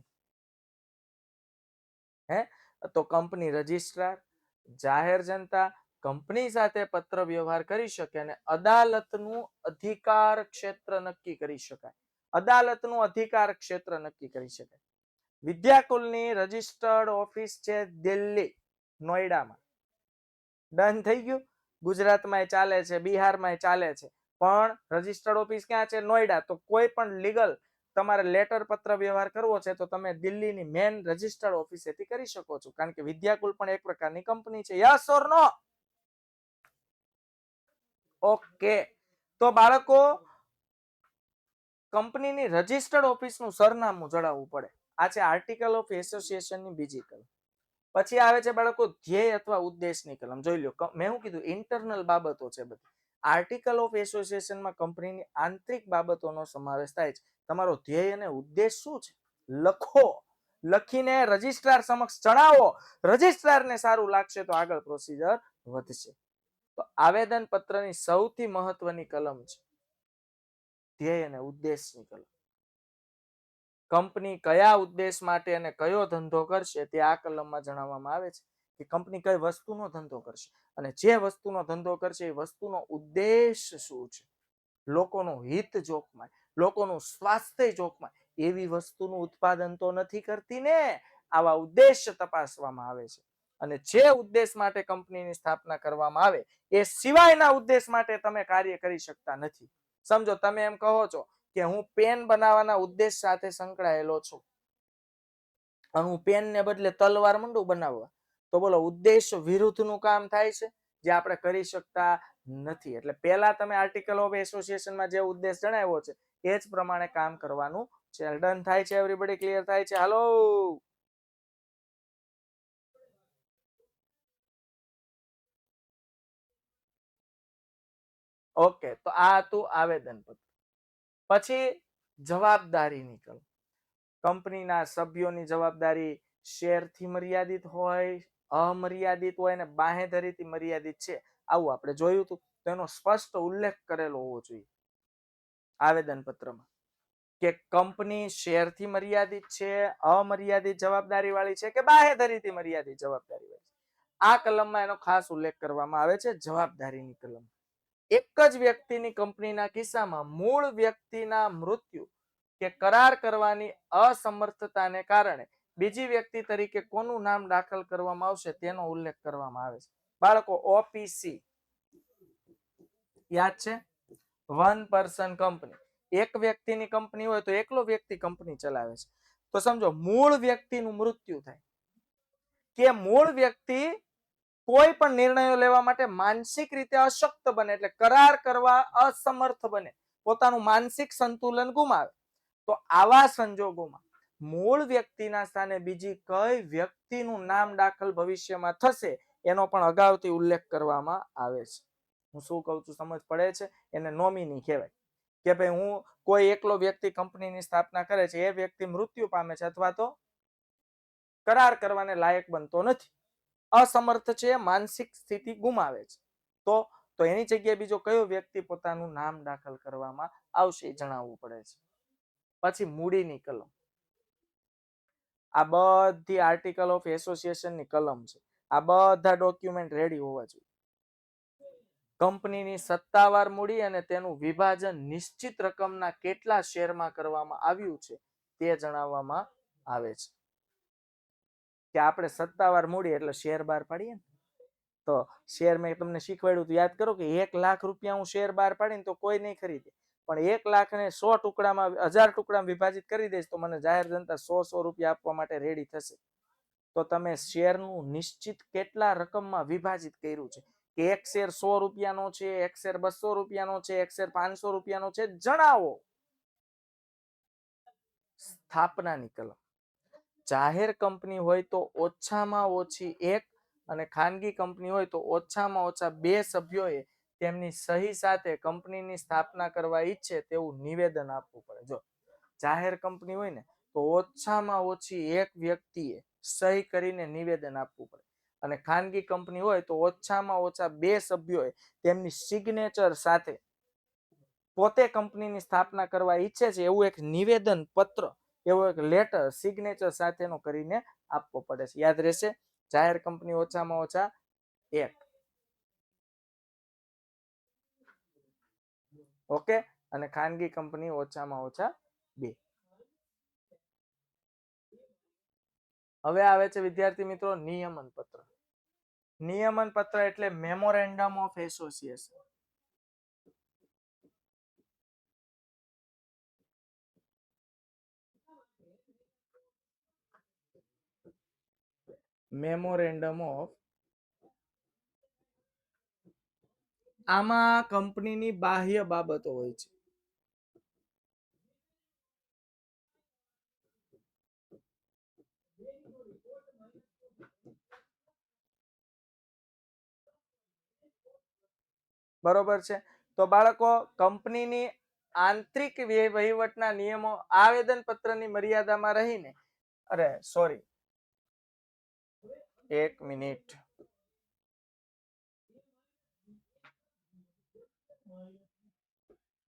તો કંપની રજિસ્ટ્રાર, જાહેર જનતા કંપની સાથે પત્ર વ્યવહાર કરી શકે અને અદાલતનું અધિકાર ક્ષેત્ર નક્કી કરી શકાય. અદાલતનું અધિકાર ક્ષેત્ર નક્કી કરી શકાય. વિદ્યાકુલની રજિસ્ટર્ડ ઓફિસ છે દિલ્હી, નોઈડામાં. ડન થઈ ગયું. ગુજરાતમાં ચાલે છે, બિહારમાં ચાલે છે, પણ રજિસ્ટર્ડ ઓફિસ ક્યાં છે? નોઈડા. તો કોઈ પણ લીગલ તમારે લેટર પત્ર વ્યવહાર કરવો છે તો તમે દિલ્હીની મેન રજિસ્ટર્ડ ઓફિસેથી કરી શકો છો, કારણ કે વિદ્યાકુલ પણ એક પ્રકારની કંપની છે. Yes or no? ઓકે. તો બાળકો, કંપનીની રજિસ્ટર્ડ ઓફિસનું સરનામું જણાવવું પડે. આ છે આર્ટિકલ ઓફ એસોસિએશનની બીજી કલમ. પછી આવે છે બાળકો ધ્યેય અથવા ઉદ્દેશની કલમ. જોઈ લો, મેં શું કીધું? ઇન્ટરનલ બાબતો છે બધી. આર્ટિકલ ઓફ એસોસિએશનમાં કંપનીની આંતરિક બાબતોનો સમાવેશ થાય છે. તમારો ધ્યેય અને ઉદ્દેશ શું છે લખો, લખીને રજિસ્ટ્રાર સમક્ષ જણાવો. રજિસ્ટ્રારને સારું લાગશે તો આગળ પ્રોસિજર વધશે. તો આવેદન પત્રની સૌથી મહત્વની કલમ છે ધ્યેય અને ઉદ્દેશની કલમ. કંપની કયા ઉદ્દેશ માટે અને કયો ધંધો કરશે તે આ કલમમાં જણાવવામાં આવે છે કે કંપની કઈ વસ્તુનો ધંધો કરશે અને જે વસ્તુનો ધંધો કરશે એ વસ્તુનો ઉદ્દેશ શું છે. લોકોનું હિત જોખમાય, લોકોનું સ્વાસ્થ્ય જોખમાય એવી વસ્તુનું ઉત્પાદન તો નથી કરતી ને. આવા ઉદ્દેશ તપાસવામાં આવે છે અને જે ઉદ્દેશ માટે કંપનીની સ્થાપના કરવામાં આવે એ સિવાયના ઉદ્દેશ માટે તમે કાર્ય કરી શકતા નથી. સમજો તમે એમ કહો છો કે હું પેન બનાવવાના ઉદ્દેશ સાથે સંકળાયેલો છું અને હું પેનને બદલે તલવાર મંડું બનાવવા, તો બોલો ઉદ્દેશ વિરુદ્ધનું કામ થાય છે, જે આપણે કરી શકતા નથી. એટલે પહેલા તમે આર્ટિકલ ઓફ એસોસિએશનમાં જે ઉદ્દેશ જણાવ્યો છે એ જ પ્રમાણે કામ કરવાનું છે. ડન થાય છે? એવરીબડી ક્લિયર થાય છે? હાલો. ઓકે, તો આ હતું આવેદન પત્ર. પછી જવાબદારીની કલમ. કંપનીના સભ્યોની જવાબદારી શેરથી મર્યાદિત હોય, અમર્યાદિત હોય અને બાહેધરીથી મર્યાદિત છે, આવું આપણે જોયું હતું. તેનો સ્પષ્ટ ઉલ્લેખ કરેલો હોવો જોઈએ આવેદન પત્રમાં કે કંપની શેરથી મર્યાદિત છે, અમર્યાદિત જવાબદારી વાળી છે કે બાહેધરીથી મર્યાદિત જવાબદારી વાળી છે. આ કલમમાં એનો ખાસ ઉલ્લેખ કરવામાં આવે છે જવાબદારીની કલમ. એક જ વ્યક્તિની કંપનીના કિસ્સામાં મૂળ વ્યક્તિના મૃત્યુ કે કરાર કરવાની અસમર્થતાને કારણે બીજી વ્યક્તિ તરીકે કોનું નામ દાખલ કરવામાં આવશે તેનો ઉલ્લેખ કરવામાં આવે છે. બાળકો ઓપીસી યાદ છે? One person company. એક વ્યક્તિની કંપની હોય તો એકલો વ્યક્તિ કંપની ચલાવે છે. તો સમજો મૂળ વ્યક્તિનું મૃત્યુ થાય કે મૂળ વ્યક્તિ કોઈ પણ નિર્ણયો લેવા માટે માનસિક રીતે અશક્ત બને, એટલે કરાર કરવા અસમર્થ બને, પોતાનું માનસિક સંતુલન ગુમાવે, તો આવા સંજોગોમાં મૂળ વ્યક્તિના સ્થાને બીજી કઈ વ્યક્તિનું નામ દાખલ ભવિષ્યમાં થશે એનો પણ અગાઉથી ઉલ્લેખ કરવામાં આવે છે. હું શું કહું છું સમજ પડે છે? એને નોમિની કહેવાય કે ભાઈ હું કોઈ એકલો વ્યક્તિ કંપનીની સ્થાપના કરે છે, એ વ્યક્તિ મૃત્યુ પામે છે અથવા તો કરાર કરવાને લાયક બનતો નથી, અસમર્થ છે, માનસિક સ્થિતિ ગુમાવે છે, તો એની જગ્યાએ બીજો કયો વ્યક્તિ પોતાનું નામ દાખલ કરવામાં આવશે એ જણાવવું પડે છે. પછી મૂડીની કલમ, આ બધી આર્ટિકલ ઓફ એસોસિએશનની કલમ છે. આ બધા ડોક્યુમેન્ટ રેડી હોવા જોઈએ. કંપનીની સત્તાવાર મૂડી અને તેનું વિભાજન નિશ્ચિત રકમના કેટલા શેરમાં કરવામાં આવ્યું છે તે જણાવવામાં આવે છે. કે આપણે સત્તાવાર મૂડી એટલે શેર બહાર પાડીએ ને, તો શેર મેં તમને શીખવાડ્યું તો યાદ કરો કે 1 લાખ રૂપિયા હું શેર બહાર પાડીને તો કોઈ નહીં ખરીદે, પણ 1 લાખને 100 ટુકડામાં 1000 ટુકડામાં વિભાજિત કરી દઈશ તો મને જાહેર જનતા 100 રૂપિયા આપવા માટે રેડી થશે. તો તમે શેરનું નિશ્ચિત કેટલા રકમમાં વિભાજિત કર્યું છે, કે એક શેર 100 રૂપિયાનો છે, એક શેર 200 રૂપિયાનો છે, એક શેર 500 રૂપિયાનો છે, જણાવો. સ્થાપનાની કલમ, જાહેર કંપની હોય તો ઓછામાં ઓછી એક અને ખાનગી કંપની હોય તો ઓછામાં ઓછા 2 સભ્યોએ તેમની સહી સાથે કંપનીની સ્થાપના કરવા ઈચ્છે તેવું નિવેદન આપવું પડે. જો જાહેર કંપની હોય ને તો ઓછામાં ઓછી એક વ્યક્તિએ સહી કરીને નિવેદન આપવું પડે, અને ખાનગી કંપની હોય તો ઓછામાં ઓછા 2 સભ્યોએ તેમની સિગ્નેચર સાથે પોતે કંપનીની સ્થાપના કરવા ઈચ્છે છે એવું એક નિવેદન પત્ર, એવો એક લેટર સિગ્નેચર સાથેનો કરીને આપવો પડે છે. યાદ રહેશે, જાહેર કંપની ઓછામાં ઓછા 1, ઓકે, અને ખાનગી કંપની ઓછામાં ઓછા 2. હવે આવે છે વિદ્યાર્થી મિત્રો નિયમન પત્ર. નિયમન પત્ર એટલે memorandum of association. Memorandum of, આમાં કંપનીની બાહ્ય બાબતો હોય છે. બરોબર છે? તો બાળકો કંપનીની આંતરિક વહીવટના નિયમો આવેદન પત્રની મર્યાદામાં રહીને, અરે સોરી 1 મિનિટ,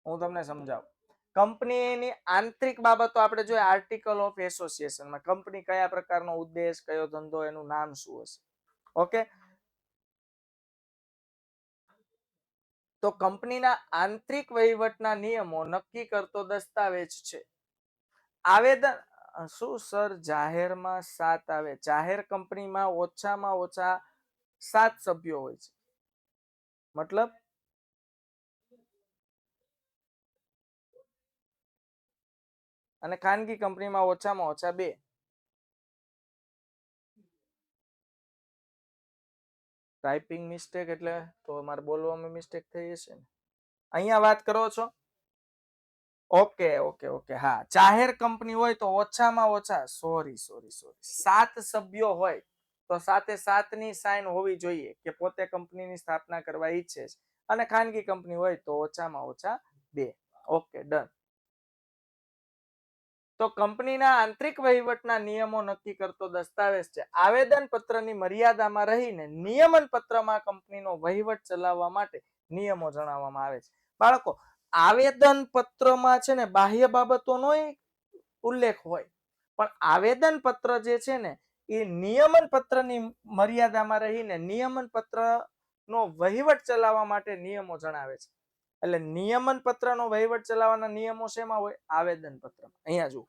હું તમને સમજાવું. કંપનીની આંતરિક બાબતો આપણે જોઈએ આર્ટિકલ ઓફ એસોસિએશનમાં, કંપની કયા પ્રકારનો ઉદ્દેશ, કયો ધંધો, એનું નામ શું હશે. ઓકે, તો કંપનીના આંતરિક વહીવટના નિયમો નક્કી કરતો દસ્તાવેજ છે. આવેદન શું સર જાહેરમાં 7 આવે, જાહેર કંપનીમાં ઓછામાં ઓછા 7 સભ્યો હોય છે, મતલબ અને ખાનગી કંપનીમાં ઓછામાં ઓછા 2. ટાઈપિંગ મિસ્ટેક એટલે તો મારે બોલવામાં મિસ્ટેક થઈ હશે ને, અહીંયા વાત કરો છો. ઓકે ઓકે ઓકે, હા, જાહેર કંપની હોય તો ઓછામાં ઓછા સોરી 7 સભ્યો હોય તો સાથે 7 ની સાઇન હોવી જોઈએ કે પોતે કંપનીની સ્થાપના કરવા ઈચ્છે છે, અને ખાનગી કંપની હોય તો ઓછામાં ઓછા 2. Okay, done. તો કંપનીના આંતરિક વહીવટના નિયમો નક્કી કરતો દસ્તાવેજ છે. આવેદન પત્રની મર્યાદામાં રહીને નિયમન પત્રમાં કંપનીનો વહીવટ ચલાવવા માટે નિયમો જણાવવામાં આવે છે. બાળકો આવેદન પત્રમાં છે ને બાહ્ય બાબતોનો ઉલ્લેખ હોય, પણ આવેદન પત્ર જે છે ને એ નિયમન પત્રની મર્યાદામાં રહીને નિયમન પત્રનો વહીવટ ચલાવવા માટે નિયમો જણાવે છે. એટલે નિયમન પત્રનો વહીવટ ચલાવવાના નિયમો શેમાં હોય? આવેદન પત્રમાં. અહીંયા જુઓ,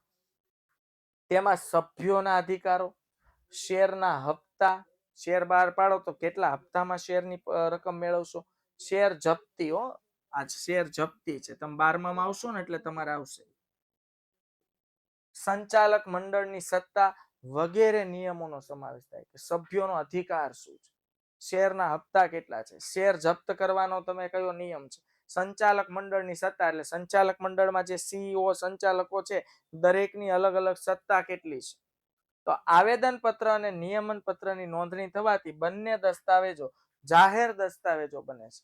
તેમાં સભ્યોના અધિકારો, શેરના હપ્તા, શેર બહાર પાડો તો કેટલા હપ્તામાં શેરની રકમ મેળવશો, શેર જપ્તીઓ, આ શેર જપ્તી છે. તમે 12માં આવશો ને એટલે તમારે આવશે. સંચાલક મંડળની સત્તા વગેરે નિયમોનો સમાવેશ થાય કે સભ્યોનો અધિકાર શું છે, શેરના હપ્તા કેટલા છે, શેર જપ્ત કરવાનો તમે કયો નિયમ છે, સંચાલક મંડળની સત્તા એટલે સંચાલક મંડળમાં જે સીઈઓ સંચાલકો છે દરેકની અલગ અલગ સત્તા કેટલી છે. તો આવેદન પત્ર અને નિયમન પત્રની નોંધણી થવાથી બંને દસ્તાવેજો જાહેર દસ્તાવેજો બને છે.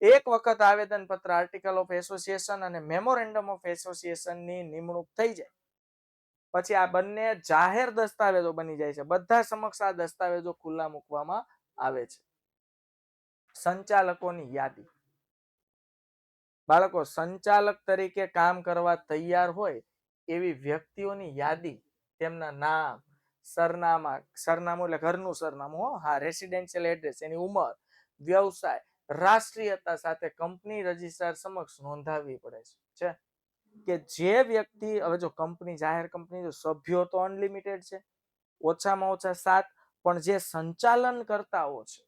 એક વખત આવેદન પત્ર, આર્ટિકલ ઓફ એસોસિએશન અને મેમોરેન્ડમ ઓફ એસોસિએશનની નિમણૂક થઈ જાય પછી આ બંને જાહેર દસ્તાવેજો બની જાય છે. બધા સમક્ષ આ દસ્તાવેજો ખુલ્લા મૂકવામાં આવે છે. સંચાલકોની યાદી. બાળકો, સંચાલક તરીકે કામ કરવા તૈયાર હોય એવી વ્યક્તિઓની યાદી, તેમના નામ, સરનામું એટલે ઘરનું સરનામું, હા, રેસિડેન્શિયલ એડ્રેસ, એની ઉંમર, વ્યવસાય, રાષ્ટ્રીયતા સાથે કંપની રજિસ્ટ્રાર સમક્ષ નોંધાવવી પડે છે. કે જે વ્યક્તિ, હવે જો કંપની, જાહેર કંપની, જો સભ્યો તો અનલિમિટેડ છે, ઓછામાં ઓછા 7, પણ જે સંચાલન કરતાઓ છે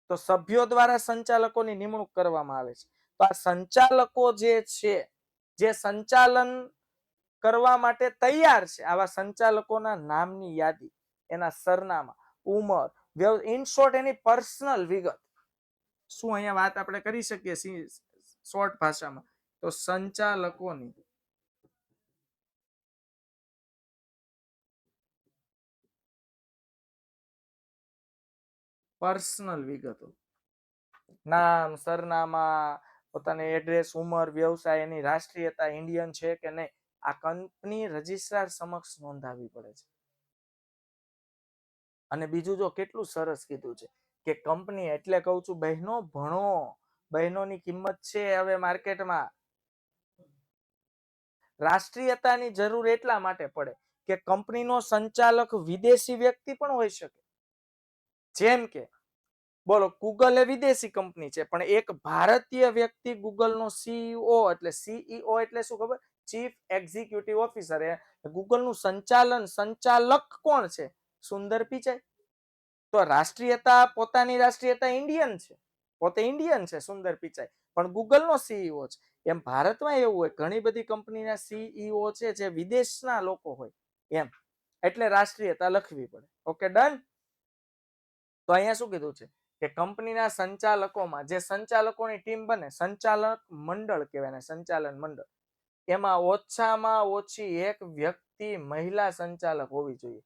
તો સભ્યો દ્વારા સંચાલકોની નિમણૂક કરવામાં આવે છે. તો આ સંચાલકો જે છે, જે સંચાલન કરવા માટે તૈયાર છે, આવા સંચાલકોના નામની યાદી, એના સરનામા, ઉંમર, ઇન શોર્ટ એની પર્સનલ વિગત. શું અહીંયા વાત આપણે કરી શકીએ શોર્ટ ભાષામાં? તો સંચાલકોની પર્સનલ વિગતો, નામ, સરનામા, પોતાની એડ્રેસ, ઉંમર, વ્યવસાય, એની રાષ્ટ્રીયતા ઇન્ડિયન છે કે નહીં, આ કંપની રજિસ્ટ્રાર સમક્ષ નોંધાવવી પડે છે. અને બીજું જો કેટલું સરસ કીધું છે કે કંપની એટલે કહું છું બહેનો, ભણો, બહેનોની કિંમત છે હવે માર્કેટમાં. રાષ્ટ્રીયતાની જરૂર એટલા માટે પડે કે કંપનીનો સંચાલક વિદેશી વ્યક્તિ પણ હોઈ શકે. જેમ કે બોલો, ગૂગલ એ વિદેશી કંપની છે, પણ એક ભારતીય વ્યક્તિ ગૂગલનો સીઈઓ, એટલે સીઈઓ એટલે શું ખબર? Chief executive officer. ગૂગલનું સંચાલક કોણ છે? સુંદર પિચાઈ. તો રાષ્ટ્રીયતા, પોતાની રાષ્ટ્રીયતા ઇન્ડિયન છે, પોતે ઇન્ડિયન છે સુંદર પિચાઈ, પણ ગૂગલનો સીઈઓ છે. એમ ભારતમાં એવું હોય, ઘણી બધી કંપનીના સીઈઓ છે જે વિદેશના લોકો હોય એમ, એટલે રાષ્ટ્રીયતા લખવી પડે. Okay, done. તો અહીંયા શું કીધું છે કે કંપનીના સંચાલકોમાં જે સંચાલકોની ટીમ બને, સંચાલક મંડળ કહેવાય, સંચાલન મંડળ, એમાં ઓછામાં ઓછી એક વ્યક્તિ મહિલા સંચાલક હોવી જોઈએ.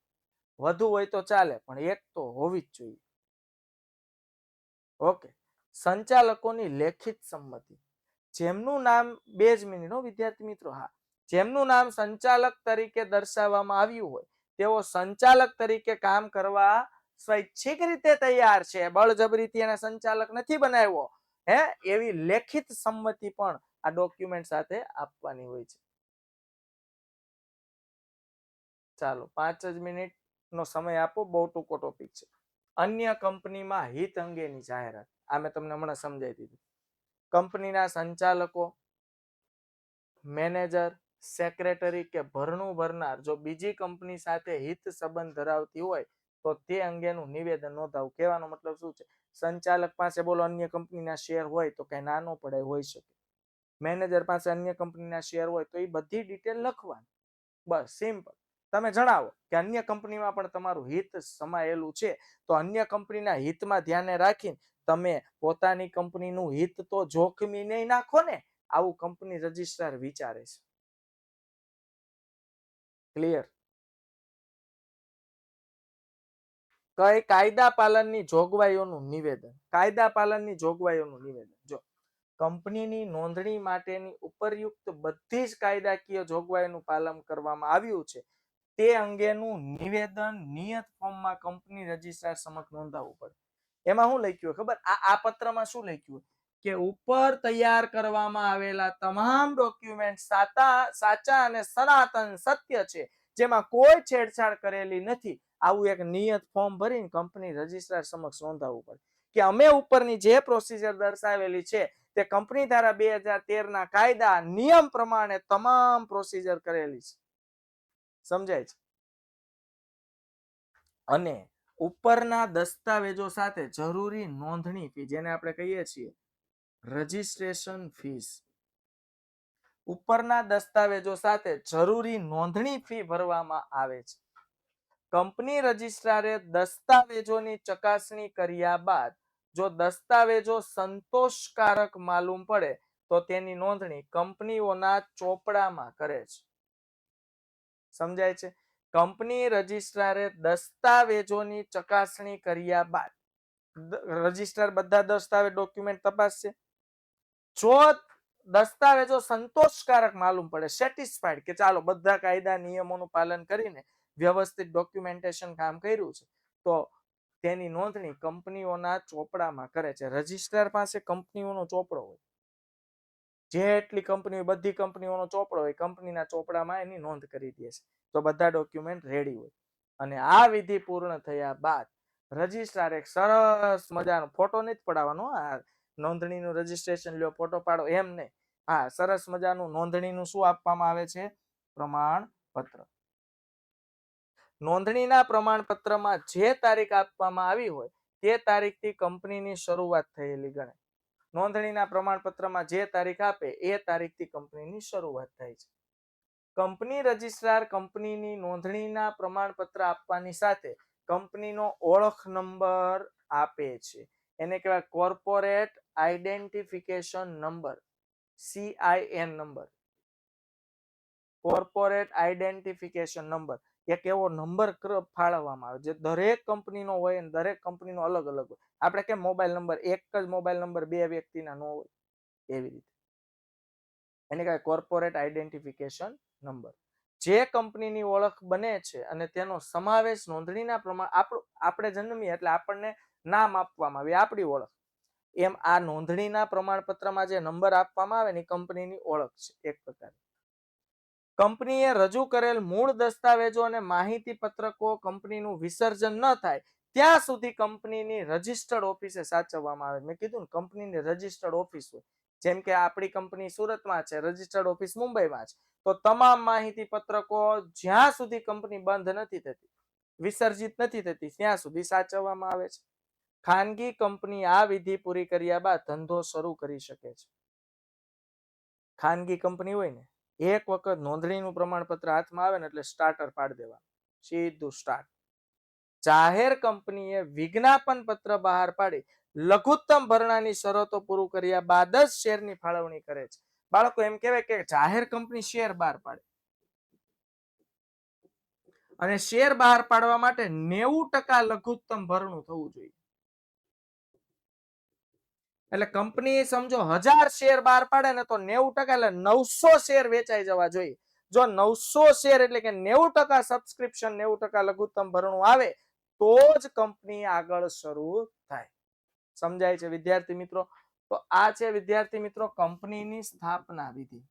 વધુ હોય તો ચાલે, પણ એક તો હોવી જ જોઈએ. ઓકે. સંચાલકોની લેખિત સંમતિ, જેમનું નામ, 2 જ મિનિટ વિદ્યાર્થી મિત્રો, હા, જેમનું નામ સંચાલક તરીકે દર્શાવવામાં આવ્યું હોય તેઓ સંચાલક તરીકે કામ કરવા સ્વૈચ્છિક રીતે તૈયાર છે, બળજબરીથી એને સંચાલક નથી બનાવ્યો, એવી લેખિત સંમતિ પણ આ ડોક્યુમેન્ટ સાથે આપવાની હોય છે. ચાલો 5 જ મિનિટ નો સમય આપો, બહુ ટૂંકો ટોપિક છે. અન્ય કંપનીમાં હિત અંગેની જાહેરાત, આ મેં તમને હમણાં સમજાવી દીધું. કંપનીના સંચાલકો, મેનેજર, સેક્રેટરી કે ભરણું ભરનાર જો બીજી કંપની સાથે હિત સંબંધ ધરાવતી હોય તો તે અંગેનું નિવેદન નોંધાવવું. કહેવાનો મતલબ શું છે? સંચાલક પાસે બોલો અન્ય કંપનીના શેર હોય તો કઈ નાનો પડે હોઈ શકે, મેનેજર પાસે અન્ય કંપનીના શેર હોય તો એ બધી ડિટેલ લખવાની. બસ, સિમ્પલ. તમે જણાવો કે અન્ય કંપનીમાં પણ તમારું હિત સમાયેલું છે, તો અન્ય કંપનીના હિતમાં ધ્યાને રાખીને તમે પોતાની કંપનીનું હિત તો જોખમી નહીં નાખો ને, આવું કંપની રજિસ્ટ્રાર વિચારે છે. ક્લિયર? કઈ કાયદા પાલનની જોગવાઈઓનું નિવેદન, કાયદા પાલનની જોગવાઈઓનું નિવેદન. જો કંપનીની નોંધણી માટેની ઉપરયુક્ત બધી જ કાયદાકીય જોગવાઈનું પાલન કરવામાં આવ્યું છે તે અંગેનું નિવેદન નિયત ફોર્મમાં કંપની રજિસ્ટ્રાર સમક્ષ નોંધાવવું પડે. એમાં શું લખ્યું ખબર? આ પત્રમાં શું લખ્યું કે ઉપર તૈયાર કરવામાં આવેલા તમામ ડોક્યુમેન્ટ સાચા અને સનાતન સત્ય છે, જેમાં કોઈ છેડછાડ કરેલી નથી, આવું એક નિયત ફોર્મ ભરીને કંપની રજિસ્ટ્રાર સમક્ષ નોંધાવવું પડે કે અમે ઉપરની જે પ્રોસિજર દર્શાવેલી છે તે કંપની ધારા 2013 ના કાયદા નિયમ પ્રમાણે તમામ પ્રોસિજર કરેલી છે. સમજાય છે? અને ઉપરના દસ્તાવેજો સાથે જરૂરી નોંધણી ફી, જેને આપણે કહીએ છીએ રજિસ્ટ્રેશન ફીસ ઉપરના દસ્તાવેજો સાથે જરૂરી નોંધણી ફી ભરવામાં આવે છે. કંપની રજિસ્ટ્રારે દસ્તાવેજોની ચકાસણી કર્યા બાદ જો દસ્તાવેજો સંતોષકારક માલુમ પડે તો તેની નોંધણી કંપનીઓના ચોપડામાં કરે છે. સમજાય છે? કંપની રજિસ્ટ્રારે દસ્તાવેજોની ચકાસણી કર્યા બાદ રજિસ્ટ્રાર બધા દસ્તાવેજ ડોક્યુમેન્ટ તપાસશે. જો દસ્તાવેજો સંતોષકારક માલુમ પડે, સેટિસ્ફાઈડ કે ચાલો બધા કાયદા નિયમોનું પાલન કરીને વ્યવસ્થિત ડોક્યુમેન્ટેશન કામ કર્યું છે, તો તેની નોંધણી કંપનીઓના ચોપડામાં કરે છે. રજિસ્ટ્રાર પાસે કંપનીઓનો ચોપડો હોય, જેટલી કંપનીઓ બધી કંપનીઓનો ચોપડો હોય, કંપનીના ચોપડામાં એની નોંધ કરી દે છે. તો બધા ડોક્યુમેન્ટ રેડી હોય. અને આ વિધિ પૂર્ણ થયા બાદ રજિસ્ટ્રાર એક સરસ મજાનો ફોટો નથી પડાવવાનો, આ નોંધણીનું રજિસ્ટ્રેશન લ્યો ફોટો પાડો એમ નહીં, હા સરસ મજાનું નોંધણીનું શું આપવામાં આવે છે? પ્રમાણપત્ર. નોંધણીના પ્રમાણપત્રમાં જે તારીખ આપવામાં આવી હોય તે તારીખથી કંપનીની શરૂઆત થયેલી ગણાય. નોંધણીના પ્રમાણપત્રમાં જે તારીખ આપે એ તારીખથી કંપનીની શરૂઆત થાય છે. કંપની રજિસ્ટ્રાર કંપનીની નોંધણીના પ્રમાણપત્ર આપવાની સાથે કંપનીનો ઓળખ નંબર આપે છે. એને કહેવાય corporate identification number, CIN number. Corporate identification number એક એવો નંબર ફાળવવામાં આવે જે દરેક કંપનીનો હોય અને દરેક કંપનીનો અલગ અલગ હોય. આપણે કેમ મોબાઈલ નંબર એક જ મોબાઈલ નંબર બે વ્યક્તિના ન હોય, એવી રીતે એને કહેવાય કોર્પોરેટ આઇડેન્ટિફિકેશન નંબર. જે કંપનીની ઓળખ બને છે અને તેનો સમાવેશ નોંધણીના પ્રમાણ આપણે જન્મીએ એટલે આપણને નામ આપવામાં આવે, આપણી ઓળખ. એમ આ નોંધણીના પ્રમાણપત્રમાં જે નંબર આપવામાં આવે ને કંપનીની ઓળખ છે એક પ્રકાર. કંપનીએ રજૂ કરેલ મૂળ દસ્તાવેજો અને માહિતી પત્રકો કંપનીનું વિસર્જન ન થાય ત્યાં સુધી કંપનીની રજિસ્ટર્ડ ઓફિસે સાચવવામાં આવે. મેં કીધું ને કંપનીની રજિસ્ટર્ડ ઓફિસ હોય, જેમ કે આપણી કંપની સુરતમાં છે, રજિસ્ટર્ડ ઓફિસ મુંબઈમાં છે, તો તમામ માહિતી પત્રકો જ્યાં સુધી કંપની બંધ નથી થતી, વિસર્જિત નથી થતી, ત્યાં સુધી સાચવવામાં આવે છે. ખાનગી કંપની આ વિધિ પૂરી કર્યા બાદ ધંધો શરૂ કરી શકે છે. ખાનગી કંપની હોય ને એક વખત નોંધણીનું પ્રમાણપત્ર હાથમાં આવે ને એટલે સ્ટાર્ટર પાડી દેવાનું, સીધું સ્ટાર્ટ. જાહેર કંપનીએ વિજ્ઞાપન પત્ર બહાર પાડી લઘુત્તમ ભરણાની શરતો પૂરું કર્યા બાદ જ શેરની ફાળવણી કરે છે. બાળકો એમ કહેવાય કે જાહેર કંપની શેર બહાર પાડે અને શેર બહાર પાડવા માટે 90% લઘુત્તમ ભરણું થવું જોઈએ. એટલે કંપની સમજો 1000 શેર બહાર પાડે ને તો 90% એટલે 900 શેર વેચાઈ જવા જોઈએ. જો 900 શેર એટલે કે 90% સબસ્ક્રિપ્શન, 90% લઘુત્તમ ભરણું આવે તો જ કંપની આગળ શરૂ થાય. સમજાય છે વિદ્યાર્થી મિત્રો? તો આ છે વિદ્યાર્થી મિત્રો કંપનીની સ્થાપના વિધિ.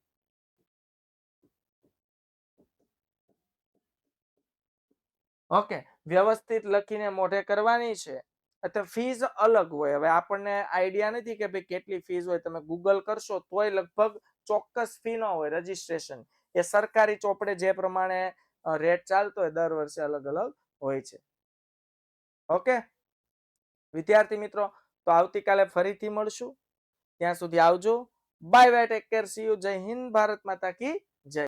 ઓકે, વ્યવસ્થિત લખીને મોઢે કરવાની છે. એટલે ફીસ અલગ હોય. હવે આપણને આઈડિયા નથી કે ભાઈ કેટલી ફીસ હોય, તમે ગૂગલ કરશો તોય લગભગ ચોક્કસ ફી ન હોય. રજિસ્ટ્રેશન એ સરકારી ચોપડે જે પ્રમાણે રેટ ચાલતો હોય દર વર્ષે અલગ અલગ હોય છે. ઓકે વિદ્યાર્થી મિત્રો, તો આવતીકાલે ફરીથી મળશું. ત્યાં સુધી આવજો. Bye bye, take care, C you. જય હિન્દ, ભારત માતા કી